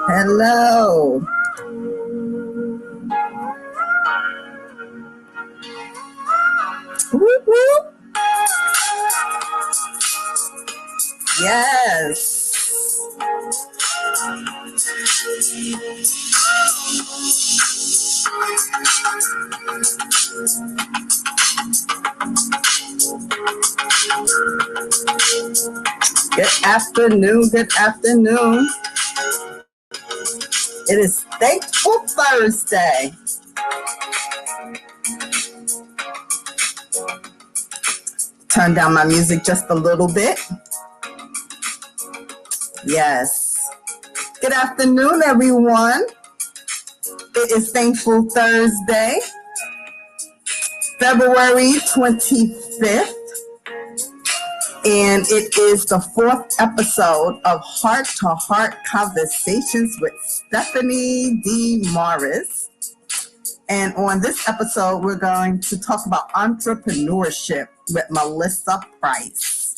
Hello. Whoop, whoop. Yes. Good afternoon. Good afternoon. It is Thankful Thursday. Turn down my music just a little bit. Yes. Good afternoon, everyone. It is Thankful Thursday, February 25th. And it is the 4th episode of Heart to Heart Conversations with Stephanie D. Morris. And on this episode, we're going to talk about entrepreneurship with Melissa Price.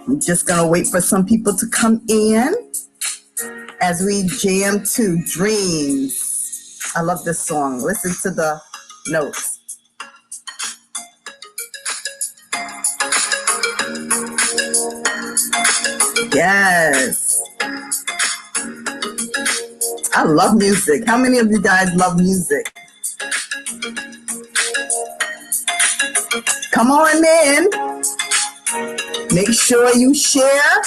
I'm just going to wait for some people to come in as we jam to Dreams. I love this song. Listen to the notes. Yes. I love music. How many of you guys love music? Come on in. Make sure you share.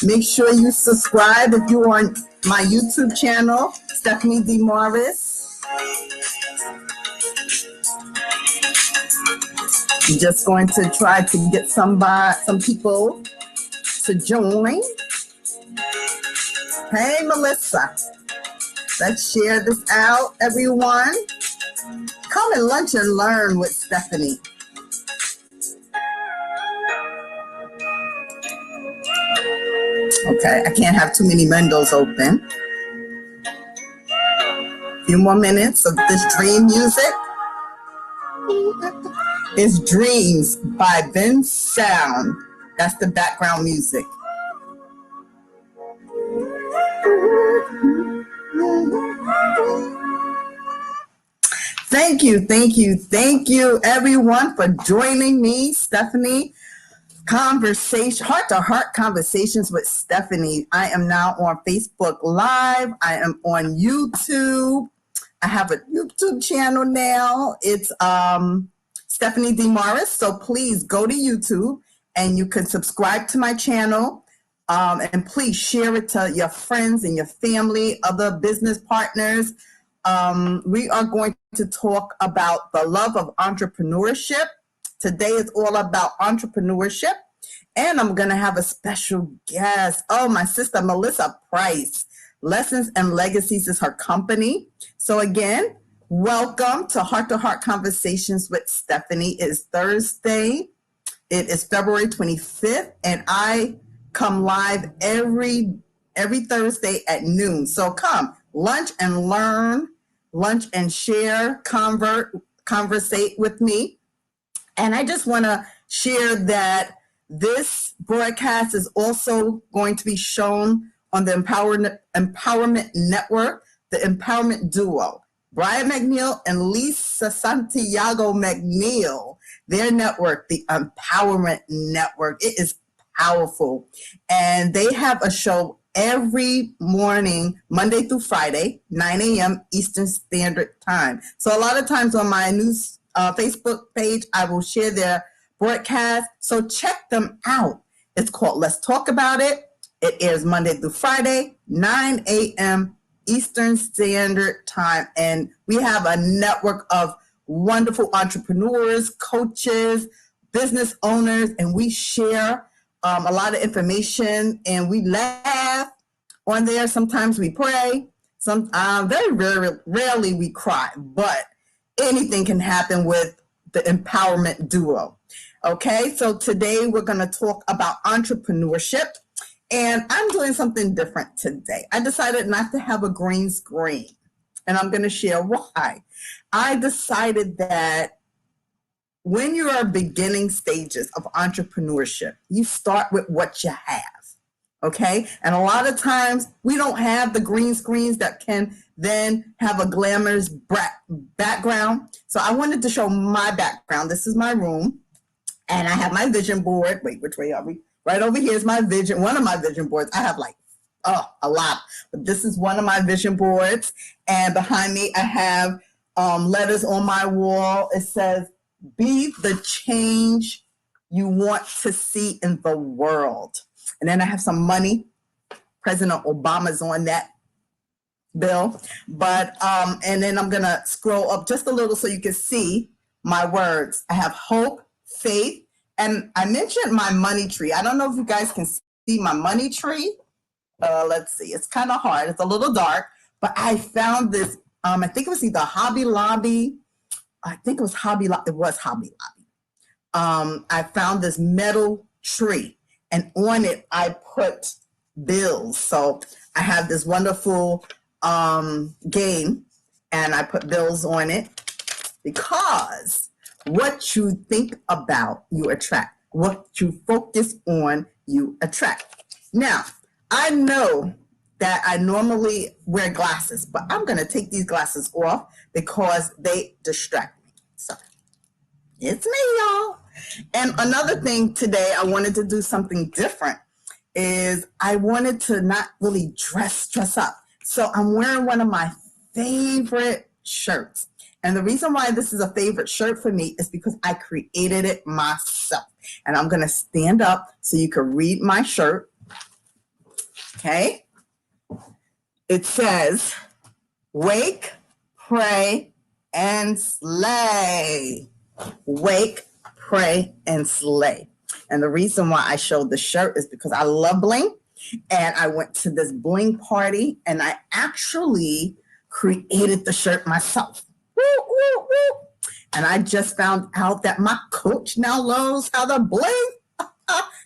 Make sure you subscribe if you're on my YouTube channel, Stephanie D. Morris. I'm just going to try to get some people to join. Hey, Melissa. Let's share this out, everyone. Come and lunch and learn with Stephanie. Okay, I can't have too many windows open. A few more minutes of this dream music. It's Dreams by Ben Sound. That's the background music. Thank you, everyone, for joining me, Stephanie. Heart to Heart Conversations with Stephanie. I am now on Facebook Live. I am on YouTube. I have a YouTube channel now. It's Stephanie D. Morris. So please go to YouTube and you can subscribe to my channel. And please share it to your friends and your family, other business partners. We are going to talk about the love of entrepreneurship. Today is all about entrepreneurship. And I'm going to have a special guest. Oh, my sister, Melissa Price. Lessons and Legacies is her company. So again, welcome to Heart to Heart Conversations with Stephanie. It is Thursday. It is February 25th. And I come live every Thursday at noon. So come, lunch and learn, lunch and share, conversate with me. And I just want to share that this broadcast is also going to be shown on the Empowerment Network, the Empowerment Duo, Brian McNeil and Lisa Santiago McNeil, their network, the Empowerment Network. It is powerful. And they have a show every morning, Monday through Friday, 9 a.m. Eastern Standard Time. So a lot of times on my news Facebook page, I will share their broadcast. So check them out. It's called Let's Talk About It. It airs Monday through Friday, 9 a.m. Eastern Standard Time. And we have a network of wonderful entrepreneurs, coaches, business owners, and we share a lot of information, and we laugh on there. Sometimes we pray. Very rarely we cry, but anything can happen with the Empowerment Duo. Okay, so today we're going to talk about entrepreneurship, and I'm doing something different today. I decided not to have a green screen. And I'm going to share why. I decided that when you are beginning stages of entrepreneurship, you start with what you have. Okay. And a lot of times we don't have the green screens that can then have a glamorous background. So I wanted to show my background. This is my room. And I have my vision board. Wait, which way are we? Right over here is my vision, one of my vision boards. I have like, a lot. But this is one of my vision boards. And behind me, I have letters on my wall. It says, be the change you want to see in the world. And then I have some money. President Obama's on that bill. But, and then I'm going to scroll up just a little so you can see my words. I have hope, faith, and I mentioned my money tree. I don't know if you guys can see my money tree. Let's see. It's kind of hard. It's a little dark, but I found this. I think it was either Hobby Lobby. I think it was Hobby Lobby. It was Hobby Lobby. I found this metal tree, and on it I put bills. So I have this wonderful game, and I put bills on it because what you think about, you attract. What you focus on, you attract. Now, I know that I normally wear glasses, but I'm going to take these glasses off because they distract me. So it's me, y'all. And another thing today, I wanted to do something different is I wanted to not really dress up. So I'm wearing one of my favorite shirts. And the reason why this is a favorite shirt for me is because I created it myself. And I'm going to stand up so you can read my shirt. Okay. It says, wake, pray, and slay. Wake, pray, and slay. And the reason why I showed the shirt is because I love bling. And I went to this bling party and I actually created the shirt myself. Woo, woo, woo. And I just found out that my coach now knows how to bling.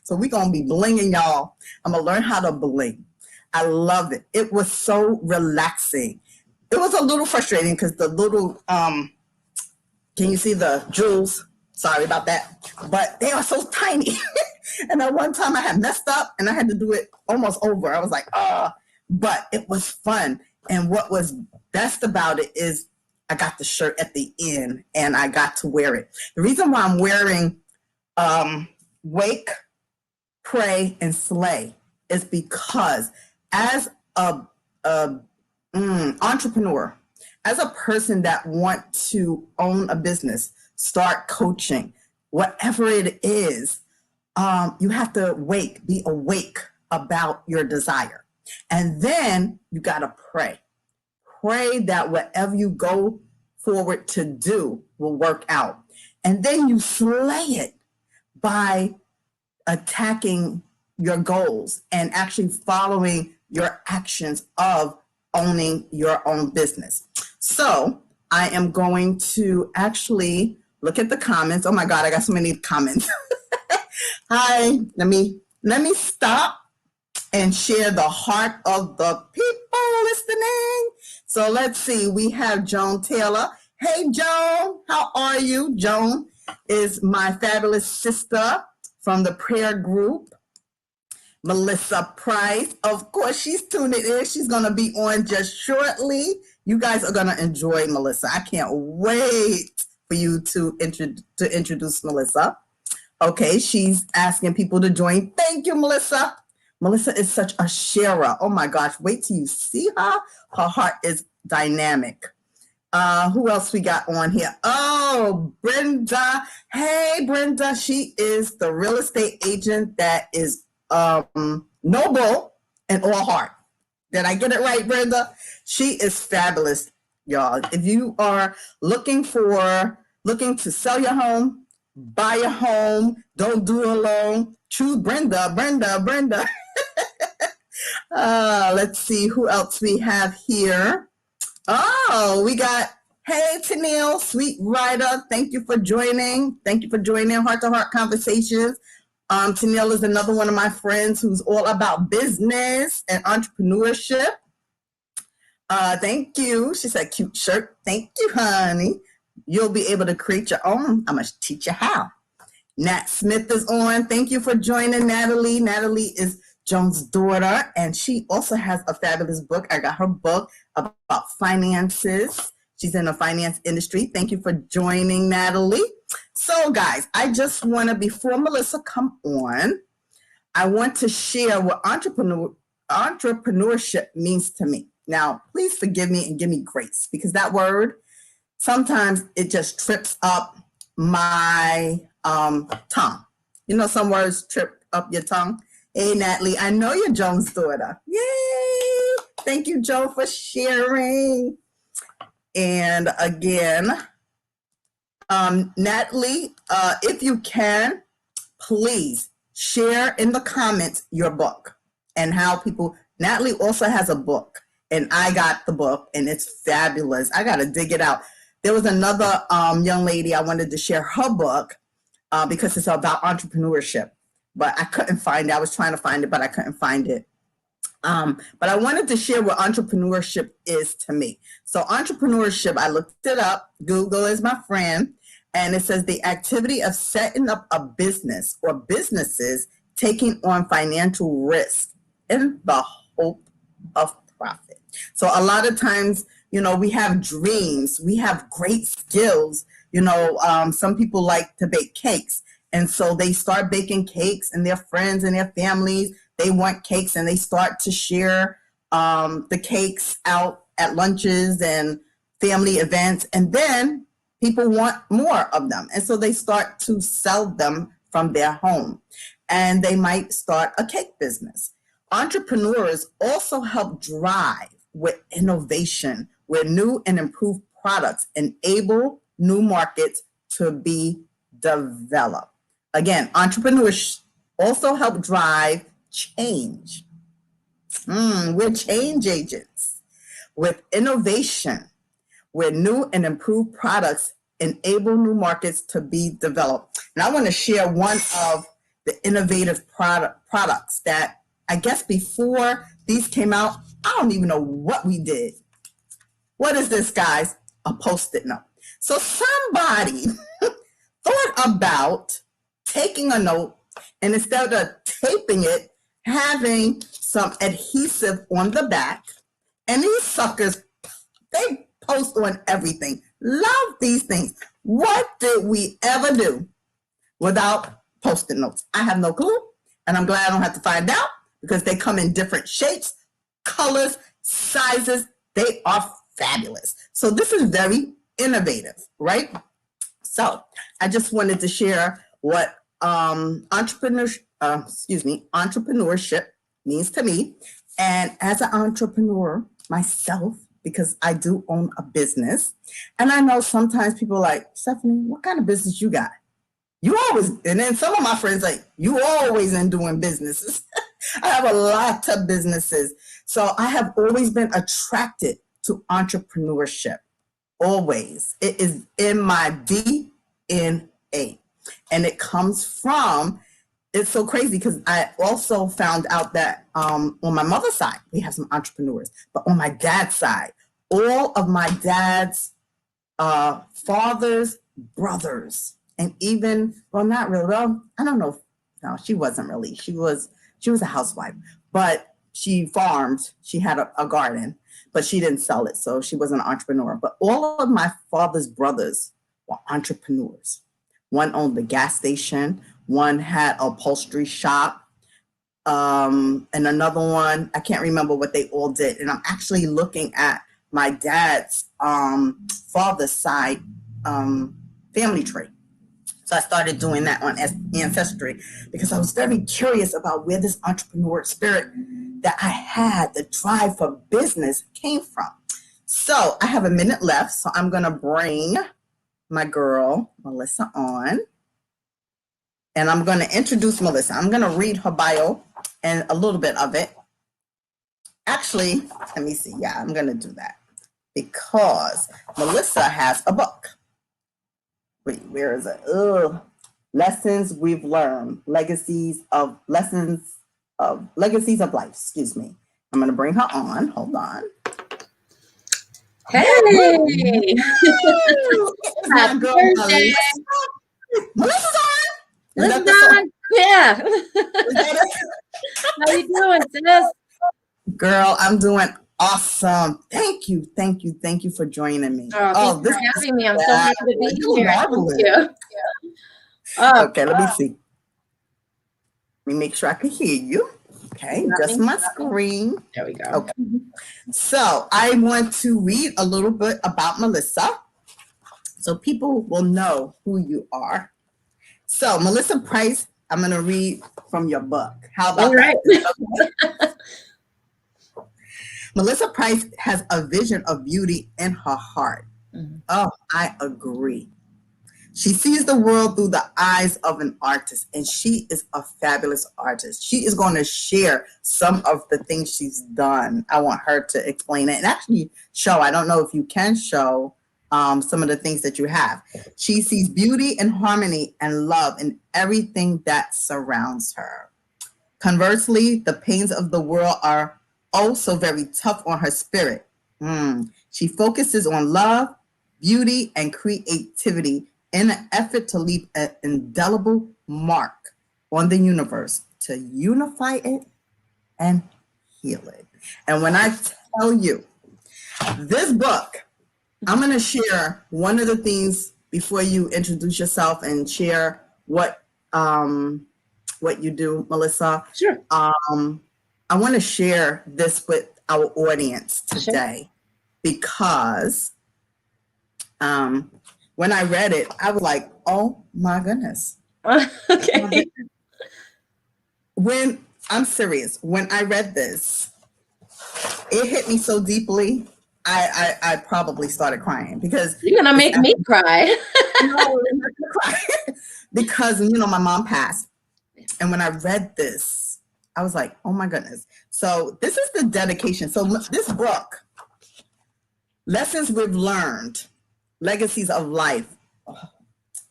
So we're going to be blinging, y'all. I'm going to learn how to bling. I love it. It was so relaxing. It was a little frustrating because the little, can you see the jewels? Sorry about that. But they are so tiny. And at one time I had messed up and I had to do it almost over. I was like, but it was fun. And what was best about it is I got the shirt at the end and I got to wear it. The reason why I'm wearing wake, pray, and slay is because as a entrepreneur, as a person that wants to own a business, start coaching, whatever it is, you have to be awake about your desire. And then you got to pray. Pray that whatever you go forward to do will work out. And then you slay it by attacking your goals and actually following your actions of owning your own business. So I am going to actually look at the comments. Oh my God, I got so many comments. Hi, let me stop and share the heart of the people listening. So let's see, we have Joan Taylor. Hey, Joan, how are you? Joan is my fabulous sister from the prayer group. Melissa Price, of course, she's tuning in. She's going to be on just shortly. You guys are going to enjoy Melissa. I can't wait for you to introduce Melissa. Okay, she's asking people to join. Thank you, Melissa. Melissa is such a sharer. Oh my gosh, wait till you see her. Her heart is dynamic. Who else we got on here? Oh, Brenda. Hey, Brenda. She is the real estate agent that is noble and all heart. Did I get it right, Brenda? She is fabulous, y'all. If you are looking to sell your home, buy a home, don't do it alone, choose Brenda. Let's see who else we have here. Oh, we got, hey, Tennille, sweet writer. Thank you for joining. Heart to Heart Conversations. Tennille is another one of my friends who's all about business and entrepreneurship. Thank you. She said, cute shirt. Thank you, honey. You'll be able to create your own. I'm going to teach you how. Nat Smith is on. Thank you for joining, Natalie. Natalie is Joan's daughter, and she also has a fabulous book. I got her book about finances. She's in the finance industry. Thank you for joining, Natalie. So, guys, I just want to, before Melissa come on, I want to share what entrepreneurship means to me. Now, please forgive me and give me grace, because that word, sometimes it just trips up my tongue. You know, some words trip up your tongue. Hey, Natalie, I know you're Joan's daughter. Yay! Thank you, Joe, for sharing. And again, Natalie, if you can, please share in the comments your book and how people. Natalie also has a book, and I got the book, and it's fabulous. I got to dig it out. There was another young lady I wanted to share her book because it's about entrepreneurship, but I couldn't find it. I was trying to find it, but I couldn't find it. But I wanted to share what entrepreneurship is to me. So entrepreneurship, I looked it up. Google is my friend. And it says the activity of setting up a business or businesses taking on financial risk in the hope of profit. So a lot of times, you know, we have dreams, we have great skills. You know, some people like to bake cakes. And so they start baking cakes, and their friends and their families, they want cakes, and they start to share the cakes out at lunches and family events. And then people want more of them. And so they start to sell them from their home, and they might start a cake business. Entrepreneurs also help drive with innovation, where new and improved products enable new markets to be developed. Again, entrepreneurs also help drive change. We're change agents with innovation, where new and improved products enable new markets to be developed. And I want to share one of the innovative products that I guess before these came out, I don't even know what we did. What is this, guys? A Post-it note. So somebody thought about taking a note, and instead of taping it, having some adhesive on the back. And these suckers, they post on everything. Love these things. What did we ever do without Post-it notes? I have no clue, and I'm glad I don't have to find out, because they come in different shapes, colors, sizes. They are fabulous. So this is very innovative, right? So I just wanted to share what entrepreneurship means to me. And as an entrepreneur myself, because I do own a business, and I know sometimes people are like, Stephanie, what kind of business you got? You always, and then some of my friends like, you always in doing businesses. I have a lot of businesses. So I have always been attracted to entrepreneurship. Always. It is in my DNA. And it comes from, it's so crazy because I also found out that on my mother's side, we have some entrepreneurs. But on my dad's side, all of my dad's father's brothers, and even, well, not really, well, I don't know. No, she wasn't really. She was a housewife, but she farmed. She had a garden, but she didn't sell it. So she wasn't an entrepreneur. But all of my father's brothers were entrepreneurs. One owned the gas station. One had a upholstery shop. And another one, I can't remember what they all did. And I'm actually looking at my dad's father's side family tree. So I started doing that on Ancestry because I was very curious about where this entrepreneur spirit that I had, the drive for business, came from. So I have a minute left, so I'm going to bring my girl, Melissa, on. And I'm going to introduce Melissa. I'm going to read her bio and a little bit of it. Actually, let me see. Yeah, I'm going to do that because Melissa has a book. Wait, where is it? Lessons We've Learned, Legacies of Life. Excuse me. I'm going to bring her on. Hold on. Hey! It's my Happy girl, birthday! Melissa's on. Is that Listen the song? on. Yeah. Is that it? How you doing, sis? Girl, I'm doing awesome. Thank you, thank you, thank you for joining me. Oh, thank you This for is having me. I'm so happy to be you're here. Thank marvelous. you. Oh, Okay, let me see. Let me make sure I can hear you. Okay, just my screen. there we go. Okay. So I want to read a little bit about Melissa so people will know who you are. So, Melissa Price, I'm going to read from your book. How about that? Melissa Price has a vision of beauty in her heart. Mm-hmm. Oh, I agree. She sees the world through the eyes of an artist, and she is a fabulous artist. She is going to share some of the things she's done. I want her to explain it and actually show. I don't know if you can show some of the things that you have. She sees beauty and harmony and love in everything that surrounds her. Conversely, the pains of the world are also very tough on her spirit. She focuses on love, beauty, and creativity in an effort to leave an indelible mark on the universe, to unify it and heal it. And when I tell you this book, I'm going to share one of the things before you introduce yourself and share what you do, Melissa. Sure. I want to share this with our audience today because when I read it, I was like, oh my goodness. Okay. I'm serious, when I read this, it hit me so deeply. I probably started crying because you're gonna make me cry. No, because my mom passed, and when I read this, I was like, oh my goodness. So this is the dedication. So this book, Lessons We've Learned, Legacies of Life,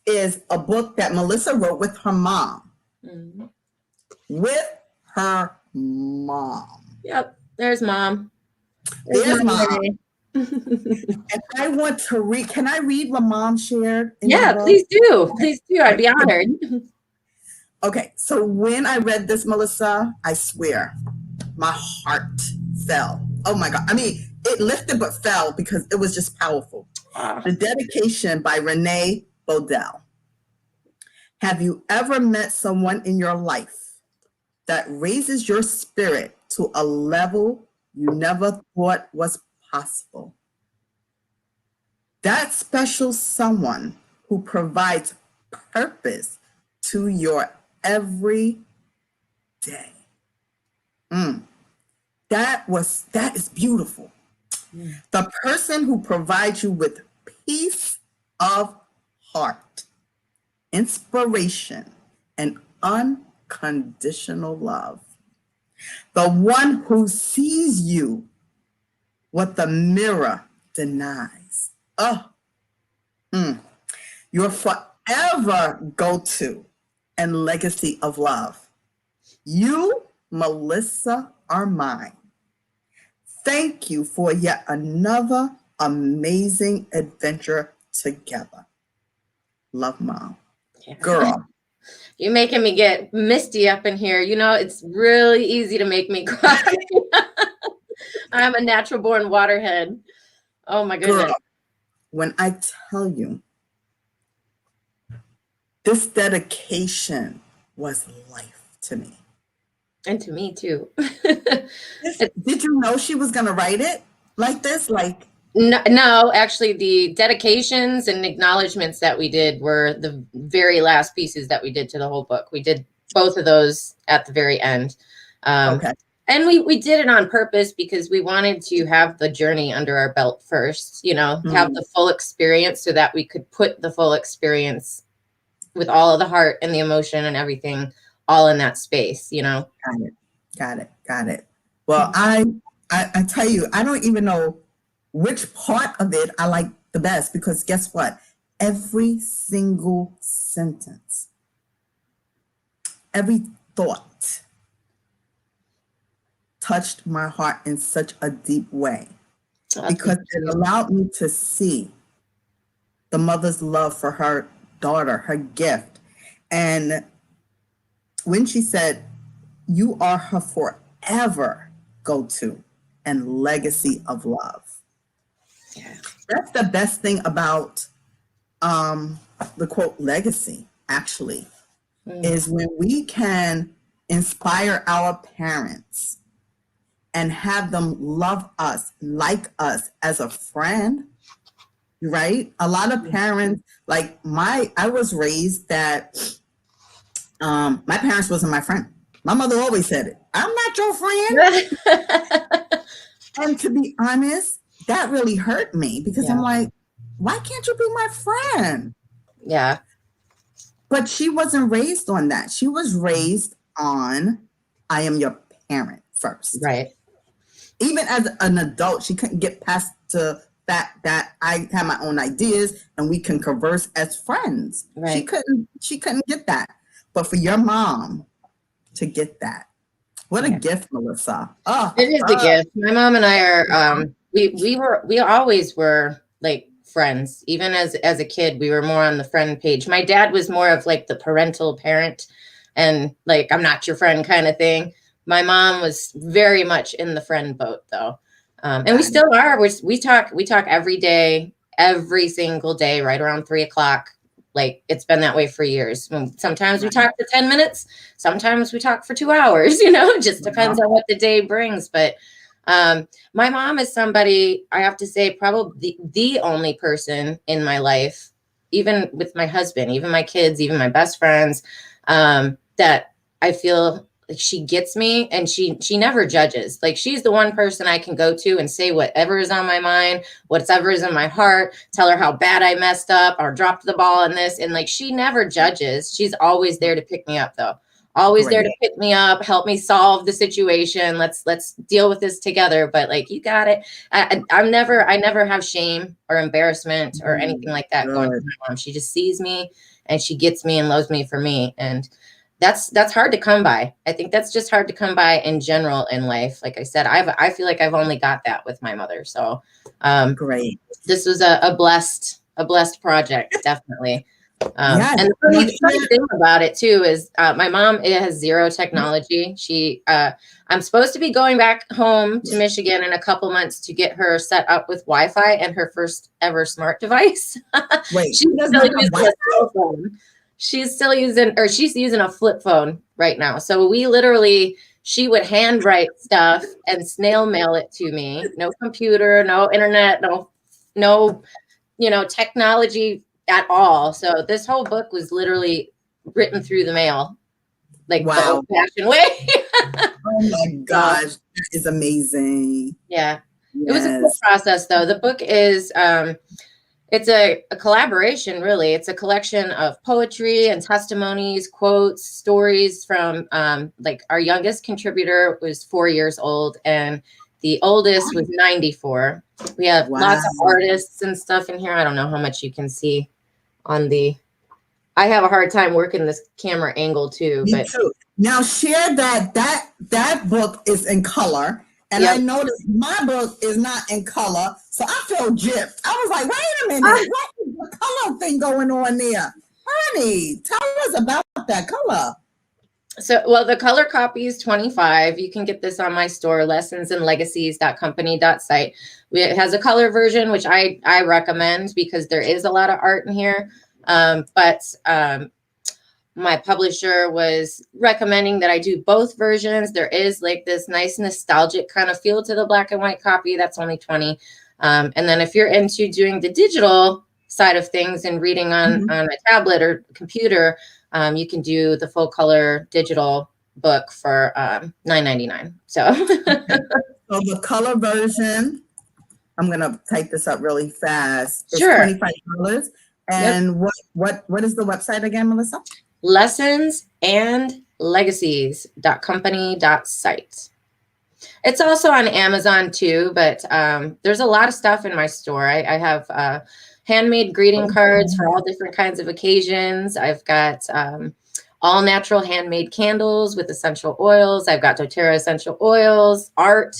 is a book that Melissa wrote with her mom. Mm-hmm. With her mom. Yep, there's mom. There's mom. And I want to read. Can I read what mom shared? Yeah, please do. Please do. I'd be honored. Okay, so when I read this, Melissa, I swear, my heart fell. Oh my God. I mean, it lifted but fell because it was just powerful. The dedication by Renee Bodell. Have you ever met someone in your life that raises your spirit to a level you never thought was possible? That special someone who provides purpose to your every day. That is beautiful. The person who provides you with peace of heart, inspiration, and unconditional love. The one who sees you what the mirror denies. Your forever go-to and legacy of love. You, Melissa, are mine. Thank you for yet another amazing adventure together. Love, Mom. Yeah. Girl. You're making me get misty up in here. It's really easy to make me cry. I'm a natural born waterhead. Oh my goodness. Girl, when I tell you, this dedication was life to me. And to me too. Did you know she was going to write it like this? No, actually the dedications and acknowledgments that we did were the very last pieces that we did to the whole book. We did both of those at the very end. Okay. And we did it on purpose because we wanted to have the journey under our belt first, have the full experience so that we could put the full experience with all of the heart and the emotion and everything all in that space, Got it. Well, I tell you, I don't even know which part of it I like the best because guess what? Every single sentence, every thought touched my heart in such a deep way. Oh, because thank it you. allowed me to see the mother's love for her daughter, her gift. And when she said, "You are her forever go-to and legacy of love." Yeah. That's the best thing about the quote legacy, actually, is when we can inspire our parents and have them love us, like us as a friend, right? A lot of parents, like I was raised that my parents wasn't my friend. My mother always said it. I'm not your friend. And to be honest, that really hurt me because I'm Yeah. like, why can't you be my friend? Yeah. But she wasn't raised on that. She was raised on, I am your parent first. Right. Even as an adult, she couldn't get past the fact that I have my own ideas and we can converse as friends. Right. She couldn't get that. But for your mom to get that, what a gift, Melissa. It is a gift. My mom and I are we always were like friends. Even as a kid, we were more on the friend page. My dad was more of like the parental parent and like I'm not your friend kind of thing. My mom was very much in the friend boat though. And we still are. We talk every day, every single day, right around 3:00. Like it's been that way for years. Sometimes we talk for 10 minutes. Sometimes we talk for 2 hours, it just depends on what the day brings. But my mom is somebody, I have to say, probably the only person in my life, even with my husband, even my kids, even my best friends, that I feel like she gets me and she never judges. Like she's the one person I can go to and say whatever is on my mind, whatever is in my heart, tell her how bad I messed up or dropped the ball in this. And like, she never judges. She's always there to pick me up though. Always there to pick me up, help me solve the situation. Let's deal with this together. But like, you got it. I never have shame or embarrassment or anything like that going to my mom. She just sees me and she gets me and loves me for me. And that's hard to come by. I think that's just hard to come by in general in life. Like I said, I feel like I've only got that with my mother. So great. This was a blessed project, definitely. And the funny thing about it too is my mom has zero technology. I'm supposed to be going back home to Michigan in a couple months to get her set up with Wi-Fi and her first ever smart device. Wait, she's still using a cell phone. She's using a flip phone right now. So she would handwrite stuff and snail mail it to me. No computer, no internet, no technology at all. So this whole book was literally written through the mail, like the old-fashioned way. Oh my gosh, that is amazing. Yeah. Yes. It was a cool process though. The book is it's a collaboration, really. It's a collection of poetry and testimonies, quotes, stories from like our youngest contributor was 4 years old and the oldest was 94. We have lots of artists and stuff in here. I don't know how much you can see on I have a hard time working this camera angle too. Me too. Now share that book is in color. And I noticed my book is not in color. So I feel gypped. I was like, wait a minute, what is the color thing going on there? Honey, tell us about that color. So, well, the color copy is $25. You can get this on my store, lessonsandlegacies.company.site. It has a color version, which I recommend because there is a lot of art in here. But my publisher was recommending that I do both versions. There is like this nice nostalgic kind of feel to the black and white copy. That's only $20. And then if you're into doing the digital side of things and reading on a tablet or computer, you can do the full color digital book for $9.99. So so the color version, I'm gonna type this up really fast. It's $25. And what is the website again, Melissa? lessonsandlegacies.company.site. It's also on Amazon too, but there's a lot of stuff in my store. I have handmade greeting cards for all different kinds of occasions. I've got all natural handmade candles with essential oils. I've got doTERRA essential oils, art,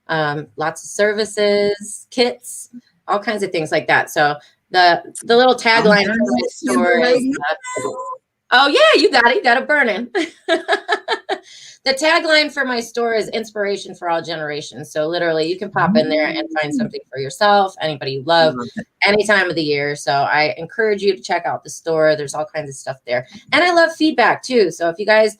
lots of services, kits, all kinds of things like that. So the little tagline for my store is, oh yeah, you got it. You got it burning. The tagline for my store is inspiration for all generations. So literally you can pop in there and find something for yourself, anybody you love, any time of the year. So I encourage you to check out the store. There's all kinds of stuff there. And I love feedback too. So if you guys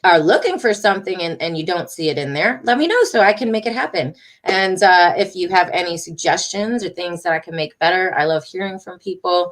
are looking for something and you don't see it in there, let me know so I can make it happen. And if you have any suggestions or things that I can make better, I love hearing from people.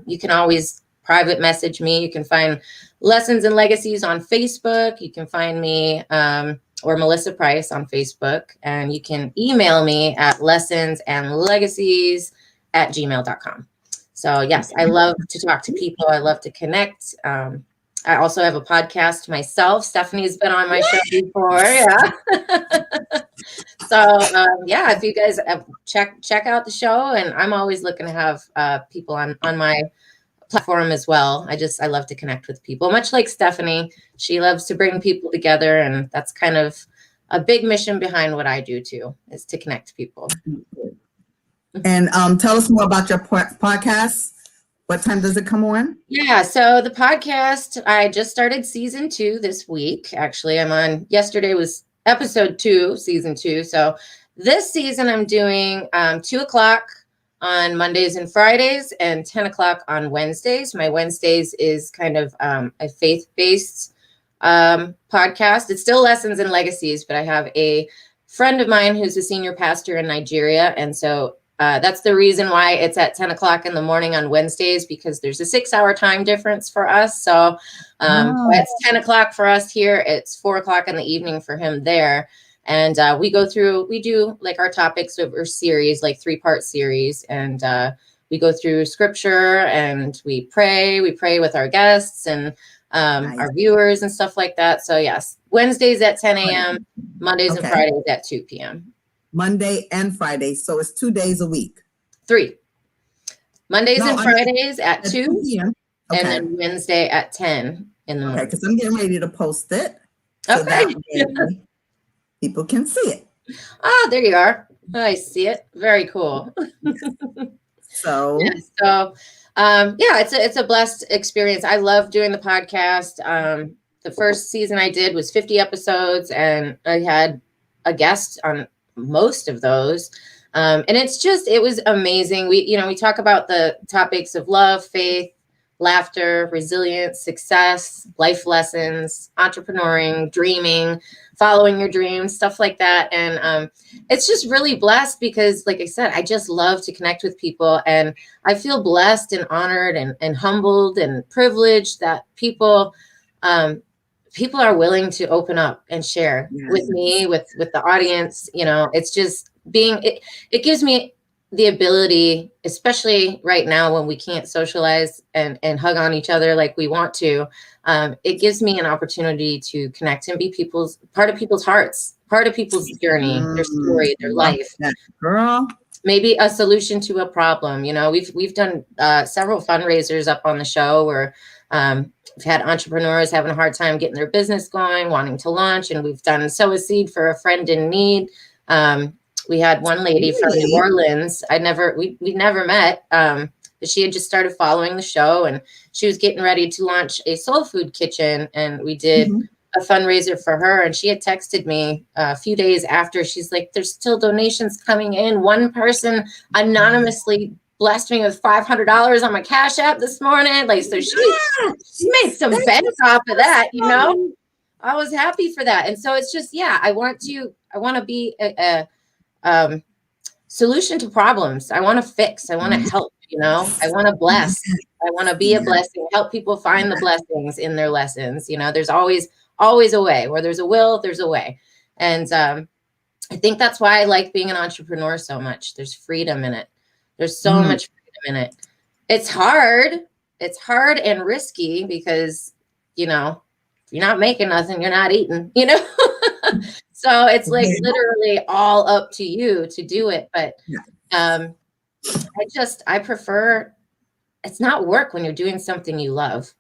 You can always private message me. You can find Lessons and Legacies on Facebook. You can find me or Melissa Price on Facebook. And you can email me at lessonsandlegacies@gmail.com. So yes, I love to talk to people. I love to connect. I also have a podcast myself. Stephanie's been on my show before. Yeah. So yeah, if you guys check out the show, and I'm always looking to have people on my platform as well. I love to connect with people, much like Stephanie. She loves to bring people together, and that's kind of a big mission behind what I do too, is to connect people. And tell us more about your podcast. What time does it come on? Yeah, so the podcast, I just started season 2 this week. Actually, yesterday was episode 2, season 2. So this season I'm doing 2 o'clock on Mondays and Fridays and 10 o'clock on Wednesdays. My Wednesdays is kind of a faith-based podcast. It's still Lessons and Legacies, but I have a friend of mine who's a senior pastor in Nigeria. And so that's the reason why it's at 10 o'clock in the morning on Wednesdays, because there's a 6-hour time difference for us. So it's 10 o'clock for us here. It's 4 o'clock in the evening for him there. And we do like our topics of our series, like 3-part series. And we go through scripture and we pray with our guests and Nice. our viewers and stuff like that. So yes, Wednesdays at 10 a.m., Mondays and Fridays at 2 p.m. Monday and Friday. So it's 2 days a week. 3. Mondays and Fridays at 2 p.m. Okay. And then Wednesday at 10 in the morning. Okay, because I'm getting ready to post it. So that way people can see it. Ah, there you are. I see it. Very cool. So it's a blessed experience. I love doing the podcast. The first season I did was 50 episodes, and I had a guest on most of those. And it was amazing. We talk about the topics of love, faith, laughter, resilience, success, life lessons, entrepreneuring, dreaming, following your dreams, stuff like that. And it's just really blessed because, like I said, I just love to connect with people. And I feel blessed and honored and humbled and privileged that people are willing to open up and share with me, with the audience. It's just it gives me the ability, especially right now when we can't socialize and hug on each other like we want to, it gives me an opportunity to connect and be part of people's hearts, part of people's journey, their story, their life. Girl. Maybe a solution to a problem. We've done several fundraisers up on the show where we've had entrepreneurs having a hard time getting their business going, wanting to launch, and we've done Sow a Seed for a Friend in Need. We had one lady from New Orleans. We never met, but she had just started following the show, and she was getting ready to launch a soul food kitchen. And we did a fundraiser for her. And she had texted me a few days after. She's like, "There's still donations coming in." One person anonymously blessed me with $500 on my Cash App this morning. Like, so she made some bank off of that. I was happy for that. And so it's just, I want to be a solution to problems. I want to fix. I want to help. I want to bless. I want to be a blessing. Help people find the blessings in their lessons. There's always a way. Where there's a will, there's a way. And I think that's why I like being an entrepreneur so much. There's freedom in it. There's so much freedom in it. It's hard. It's hard and risky because if you're not making nothing, you're not eating. So it's like literally all up to you to do it. But I prefer, it's not work when you're doing something you love.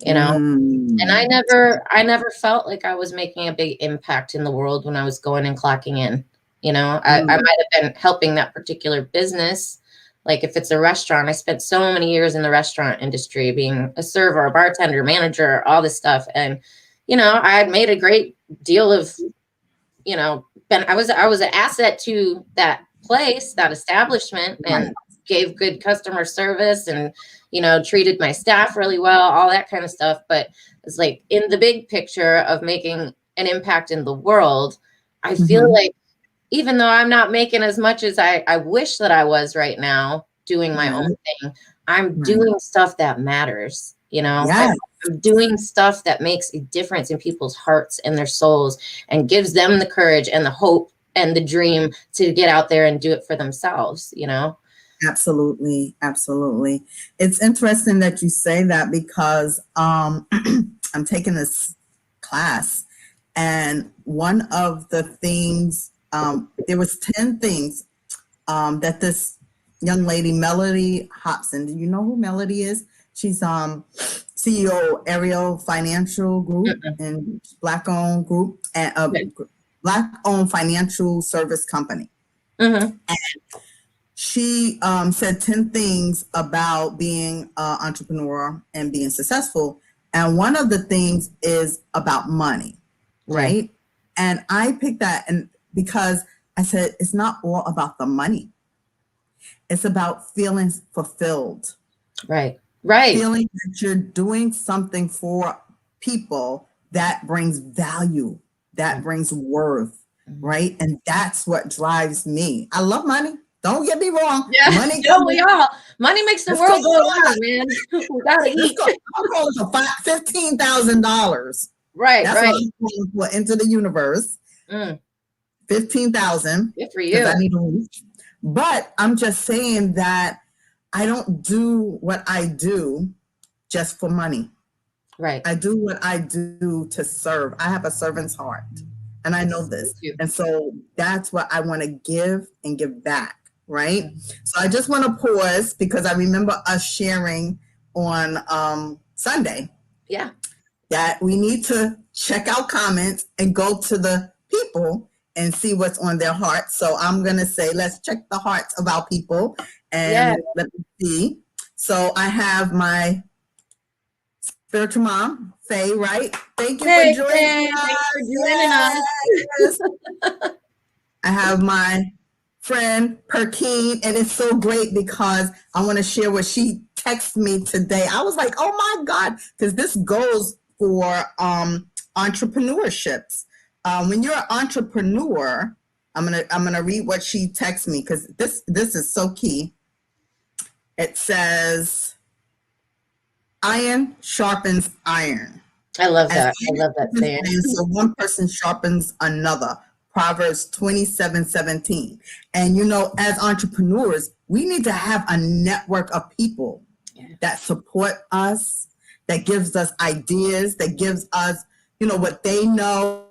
you know. And I never felt like I was making a big impact in the world when I was going and clocking in. You know, I might have been helping that particular business. Like if it's a restaurant, I spent so many years in the restaurant industry, being a server, a bartender, manager, all this stuff. And, you know, I had made a great deal of, you know, I was an asset to that place, that establishment, and gave good customer service and, you know, treated my staff really well, all that kind of stuff. But it's like in the big picture of making an impact in the world, I feel like even though I'm not making as much as I wish that I was right now doing my own thing, I'm doing stuff that matters, you know. I'm doing stuff that makes a difference in people's hearts and their souls and gives them the courage and the hope and the dream to get out there and do it for themselves, you know. Absolutely. Absolutely. It's interesting that you say that because I'm taking this class, and one of the things, there was 10 things that this young lady, Melody Hobson, do you know who Melody is? She's CEO Ariel Financial Group and Black-owned group and Black-owned financial service company. And she said 10 things about being an entrepreneur and being successful. And one of the things is about money, right? And I picked that and because I said, it's not all about the money. It's about feeling fulfilled. Right. Feeling that you're doing something for people that brings value, that brings worth, right? And that's what drives me. I love money. Don't get me wrong. Yeah, money, money makes the world go on, man. We gotta eat. I'm calling for $15,000. Right, that's what I'm calling for into the universe. 15,000. Good for you. I need to reach. But I'm just saying that I don't do what I do just for money. Right. I do what I do to serve. I have a servant's heart, and I know this. And so that's what I want to give and give back. Right. So I just want to pause because I remember us sharing on Sunday. Yeah. That we need to check out comments and go to the people and see what's on their heart. So I'm going to say, let's check the hearts of our people and let me see. So I have my spiritual mom, Faye, right? Thank you for joining us. I have my friend Perkeen, and it's so great because I want to share what she texted me today. I was like, oh my God, because this goes for entrepreneurships. When you're an entrepreneur, I'm gonna read what she texted me because this is so key. It says, "Iron sharpens iron." I love that. I love that saying. So one person sharpens another. Proverbs 27:17. And you know, as entrepreneurs, we need to have a network of people that support us, that gives us ideas, that gives us, you know, what they know.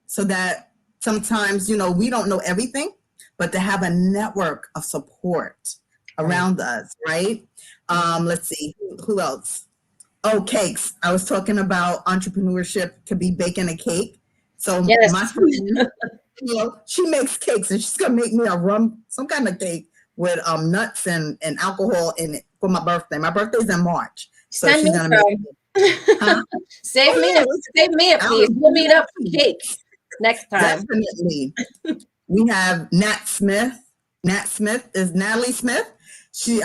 So that sometimes, you know, we don't know everything, but to have a network of support around us, right? Let's see, who else? Oh, cakes. I was talking about entrepreneurship could be baking a cake. So my friend, you know, she makes cakes and she's gonna make me some kind of cake with nuts and alcohol in it for my birthday. My birthday's in March. So she's gonna make it. Save me a piece. We'll meet up for cake next time. Definitely. We have Nat Smith. Nat Smith is Natalie Smith.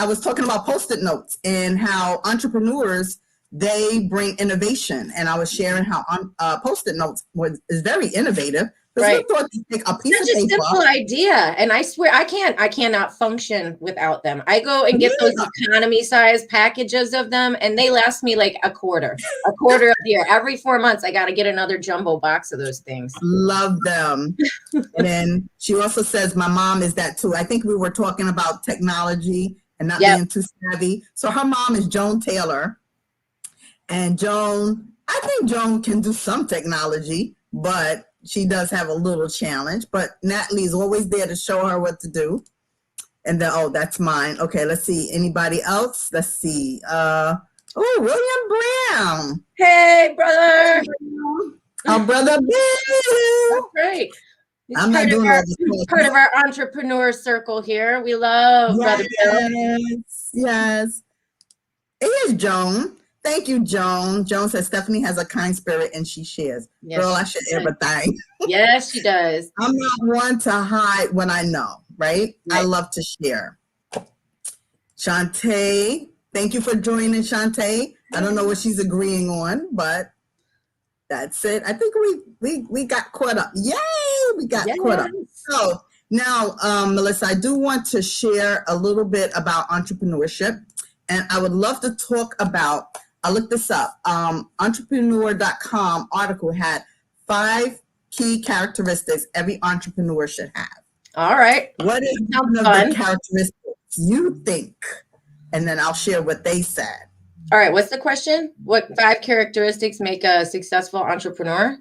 I was talking about Post-it notes and how entrepreneurs, they bring innovation. And I was sharing how Post-it notes is very innovative. Right. We thought to take a piece Such of a paper. simple idea. And I swear I cannot function without them. I go and get those economy size packages of them and they last me like a quarter of the year. Every 4 months, I got to get another jumbo box of those things. Love them. And then she also says, my mom is that too. I think we were talking about technology and not being too savvy. So her mom is Joan Taylor. And I think Joan can do some technology, but she does have a little challenge, but Natalie's always there to show her what to do. And then, that's mine. Okay, let's see. Anybody else? Let's see. Oh, William Brown. Hey, brother. Our brother Bill. That's right. He's I'm not doing all this. part of our entrepreneur circle here. We love Brother Bill. Yes. Here's Joan. Thank you, Joan. Joan says Stephanie has a kind spirit and she shares. Yes, girl, I share everything. Yes, she does. I'm not one to hide when I know, right? I love to share. Shantae, thank you for joining, Shantae. I don't know what she's agreeing on, but that's it. I think we got caught up. Yay! We got caught up. So now, Melissa, I do want to share a little bit about entrepreneurship. And I would love to talk about, I looked this up, entrepreneur.com article had 5 key characteristics every entrepreneur should have. All right. What is one of the characteristics you think? And then I'll share what they said. All right. What's the question? What 5 characteristics make a successful entrepreneur?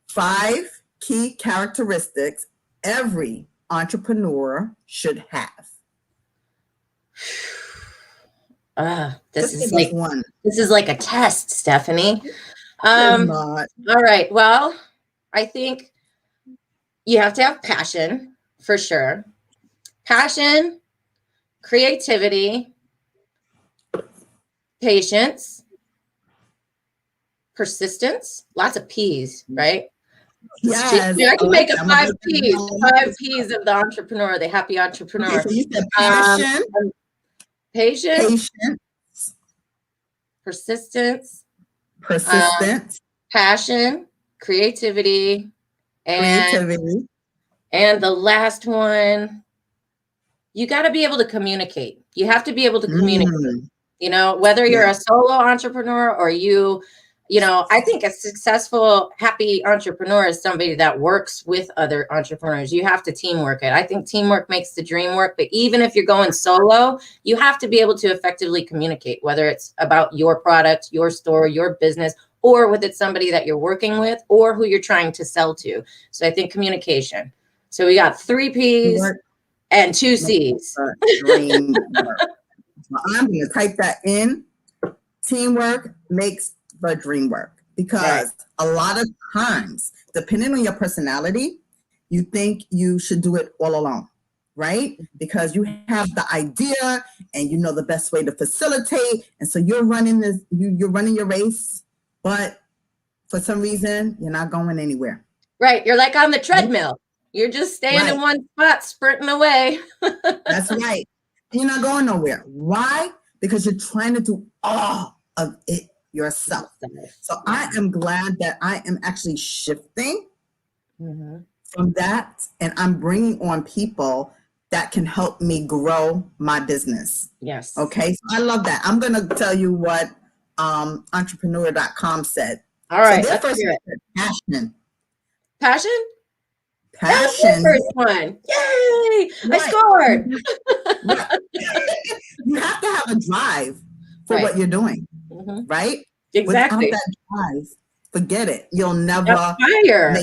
5 key characteristics every entrepreneur should have. This is like a test, Stephanie. Not. All right. Well, I think you have to have passion for sure. Passion, creativity, patience, persistence, lots of P's, right? Yes. I can make up 5 P's, 5 P's of the entrepreneur, the happy entrepreneur. Okay, so you said passion. Patience, persistence, passion, creativity, and the last one, you got to be able to communicate. You have to be able to communicate. You know, whether you're a solo entrepreneur or I think a successful, happy entrepreneur is somebody that works with other entrepreneurs. You have to teamwork it. I think teamwork makes the dream work. But even if you're going solo, you have to be able to effectively communicate, whether it's about your product, your store, your business, or with it's somebody that you're working with or who you're trying to sell to. So I think communication. So we got 3 P's and 2 C's. I'm going to type that in. Teamwork makes the dream work, because a lot of times, depending on your personality, you think you should do it all alone, right? Because you have the idea and you know the best way to facilitate, and so you're running you're running your race, but for some reason you're not going anywhere. Right, you're like on the treadmill. You're just staying in one spot, sprinting away. That's right. You're not going nowhere. Why? Because you're trying to do all of it yourself. So I am glad that I am actually shifting from that, and I'm bringing on people that can help me grow my business. Yes. Okay. So I love that. I'm going to tell you what entrepreneur.com said. All right. So their first passion. Passion? Passion. First one. Yay! I scored. You have to have a drive for what you're doing, right? Exactly. Without that drive, forget it. You'll never fire.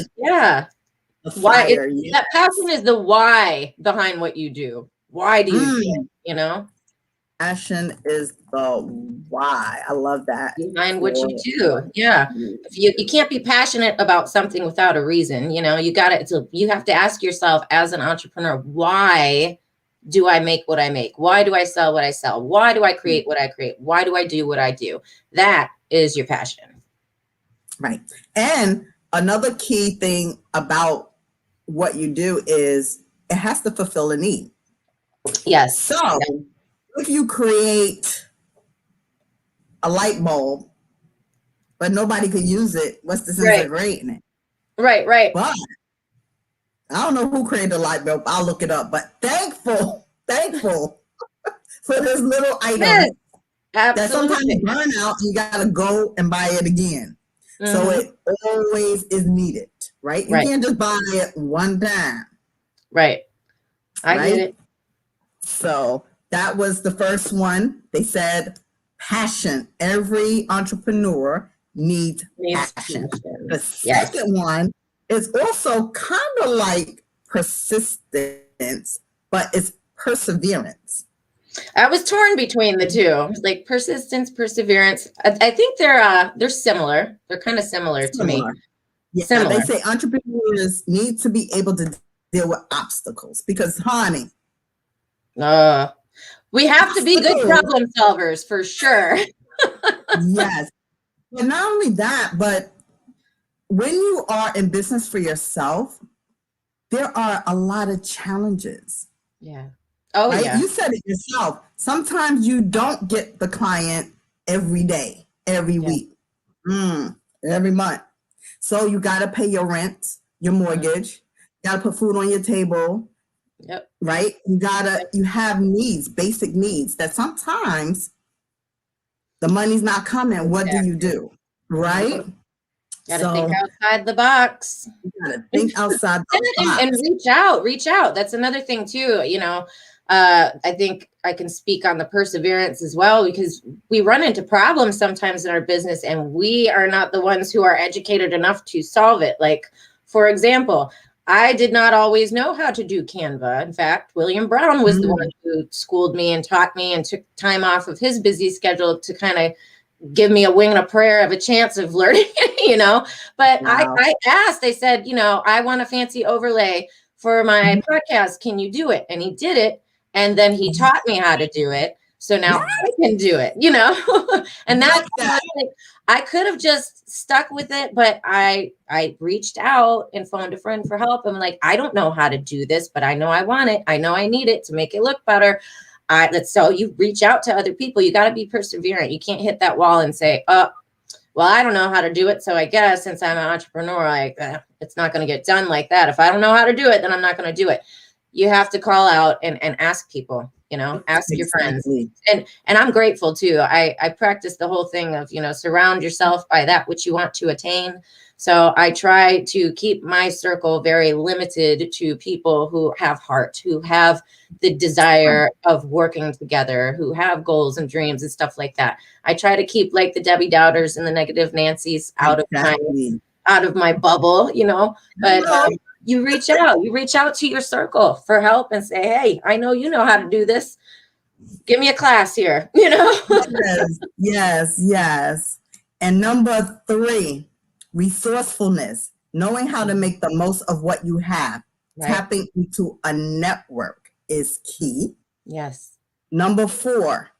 Why? Yes. That passion is the why behind what you do. Why do you do it? You know? Passion is the why. I love that. Behind what you do. Yeah. If you can't be passionate about something without a reason. You know, you have to ask yourself as an entrepreneur, why do I make what I make? Why do I sell what I sell? Why do I create what I create? Why do I do what I do? That is your passion. Right. And another key thing about what you do is it has to fulfill a need. Yes. So if you create a light bulb, but nobody could use it, what's the sense of creating it? Right. But I don't know who created the light bulb. I'll look it up. But thankful for this little item that sometimes you burn out and you got to go and buy it again. So it always is needed, right? You can't just buy it one time. Right. I get it. So that was the first one. They said passion. Every entrepreneur needs passion. The second one is also kind of like persistence, but it's perseverance. I was torn between the two, like persistence, perseverance. I think they're similar. They're kind of similar to me. Yeah, Similar. they say entrepreneurs need to be able to deal with obstacles because, honey, we have to be good problem solvers for sure. Yes. And not only that, but when you are in business for yourself, there are a lot of challenges. Yeah. Oh, right? yeah. You said it yourself. Sometimes you don't get the client every day, every week, every month. So you got to pay your rent, your mortgage, got to put food on your table. Yep. Right? You have needs, basic needs that sometimes the money's not coming. What do you do? Right? Gotta think outside the box. You gotta think outside the box. And reach out. That's another thing too. I think I can speak on the perseverance as well, because we run into problems sometimes in our business and we are not the ones who are educated enough to solve it. Like, for example, I did not always know how to do Canva. In fact, William Brown was the one who schooled me and taught me and took time off of his busy schedule to kind of give me a wing and a prayer of a chance of learning, but wow. I asked, I said, I want a fancy overlay for my podcast. Can you do it? And he did it. And then he taught me how to do it. So now I can do it, and that's I could have just stuck with it, but I reached out and phoned a friend for help. I'm like, I don't know how to do this, but I know I want it. I know I need it to make it look better. So you reach out to other people. You got to be perseverant. You can't hit that wall and say, well, I don't know how to do it. So I guess since I'm an entrepreneur, it's not going to get done like that. If I don't know how to do it, then I'm not going to do it. You have to call out and ask people, ask your friends. And I'm grateful too. I practice the whole thing of, surround yourself by that which you want to attain. So I try to keep my circle very limited to people who have heart, who have the desire of working together, who have goals and dreams and stuff like that. I try to keep like the Debbie Doubters and the negative Nancys out of my bubble, but you reach out to your circle for help and say, hey, I know you know how to do this. Give me a class here, Yes. And number 3, resourcefulness, knowing how to make the most of what you have. Right. Tapping into a network is key. Yes. Number 4,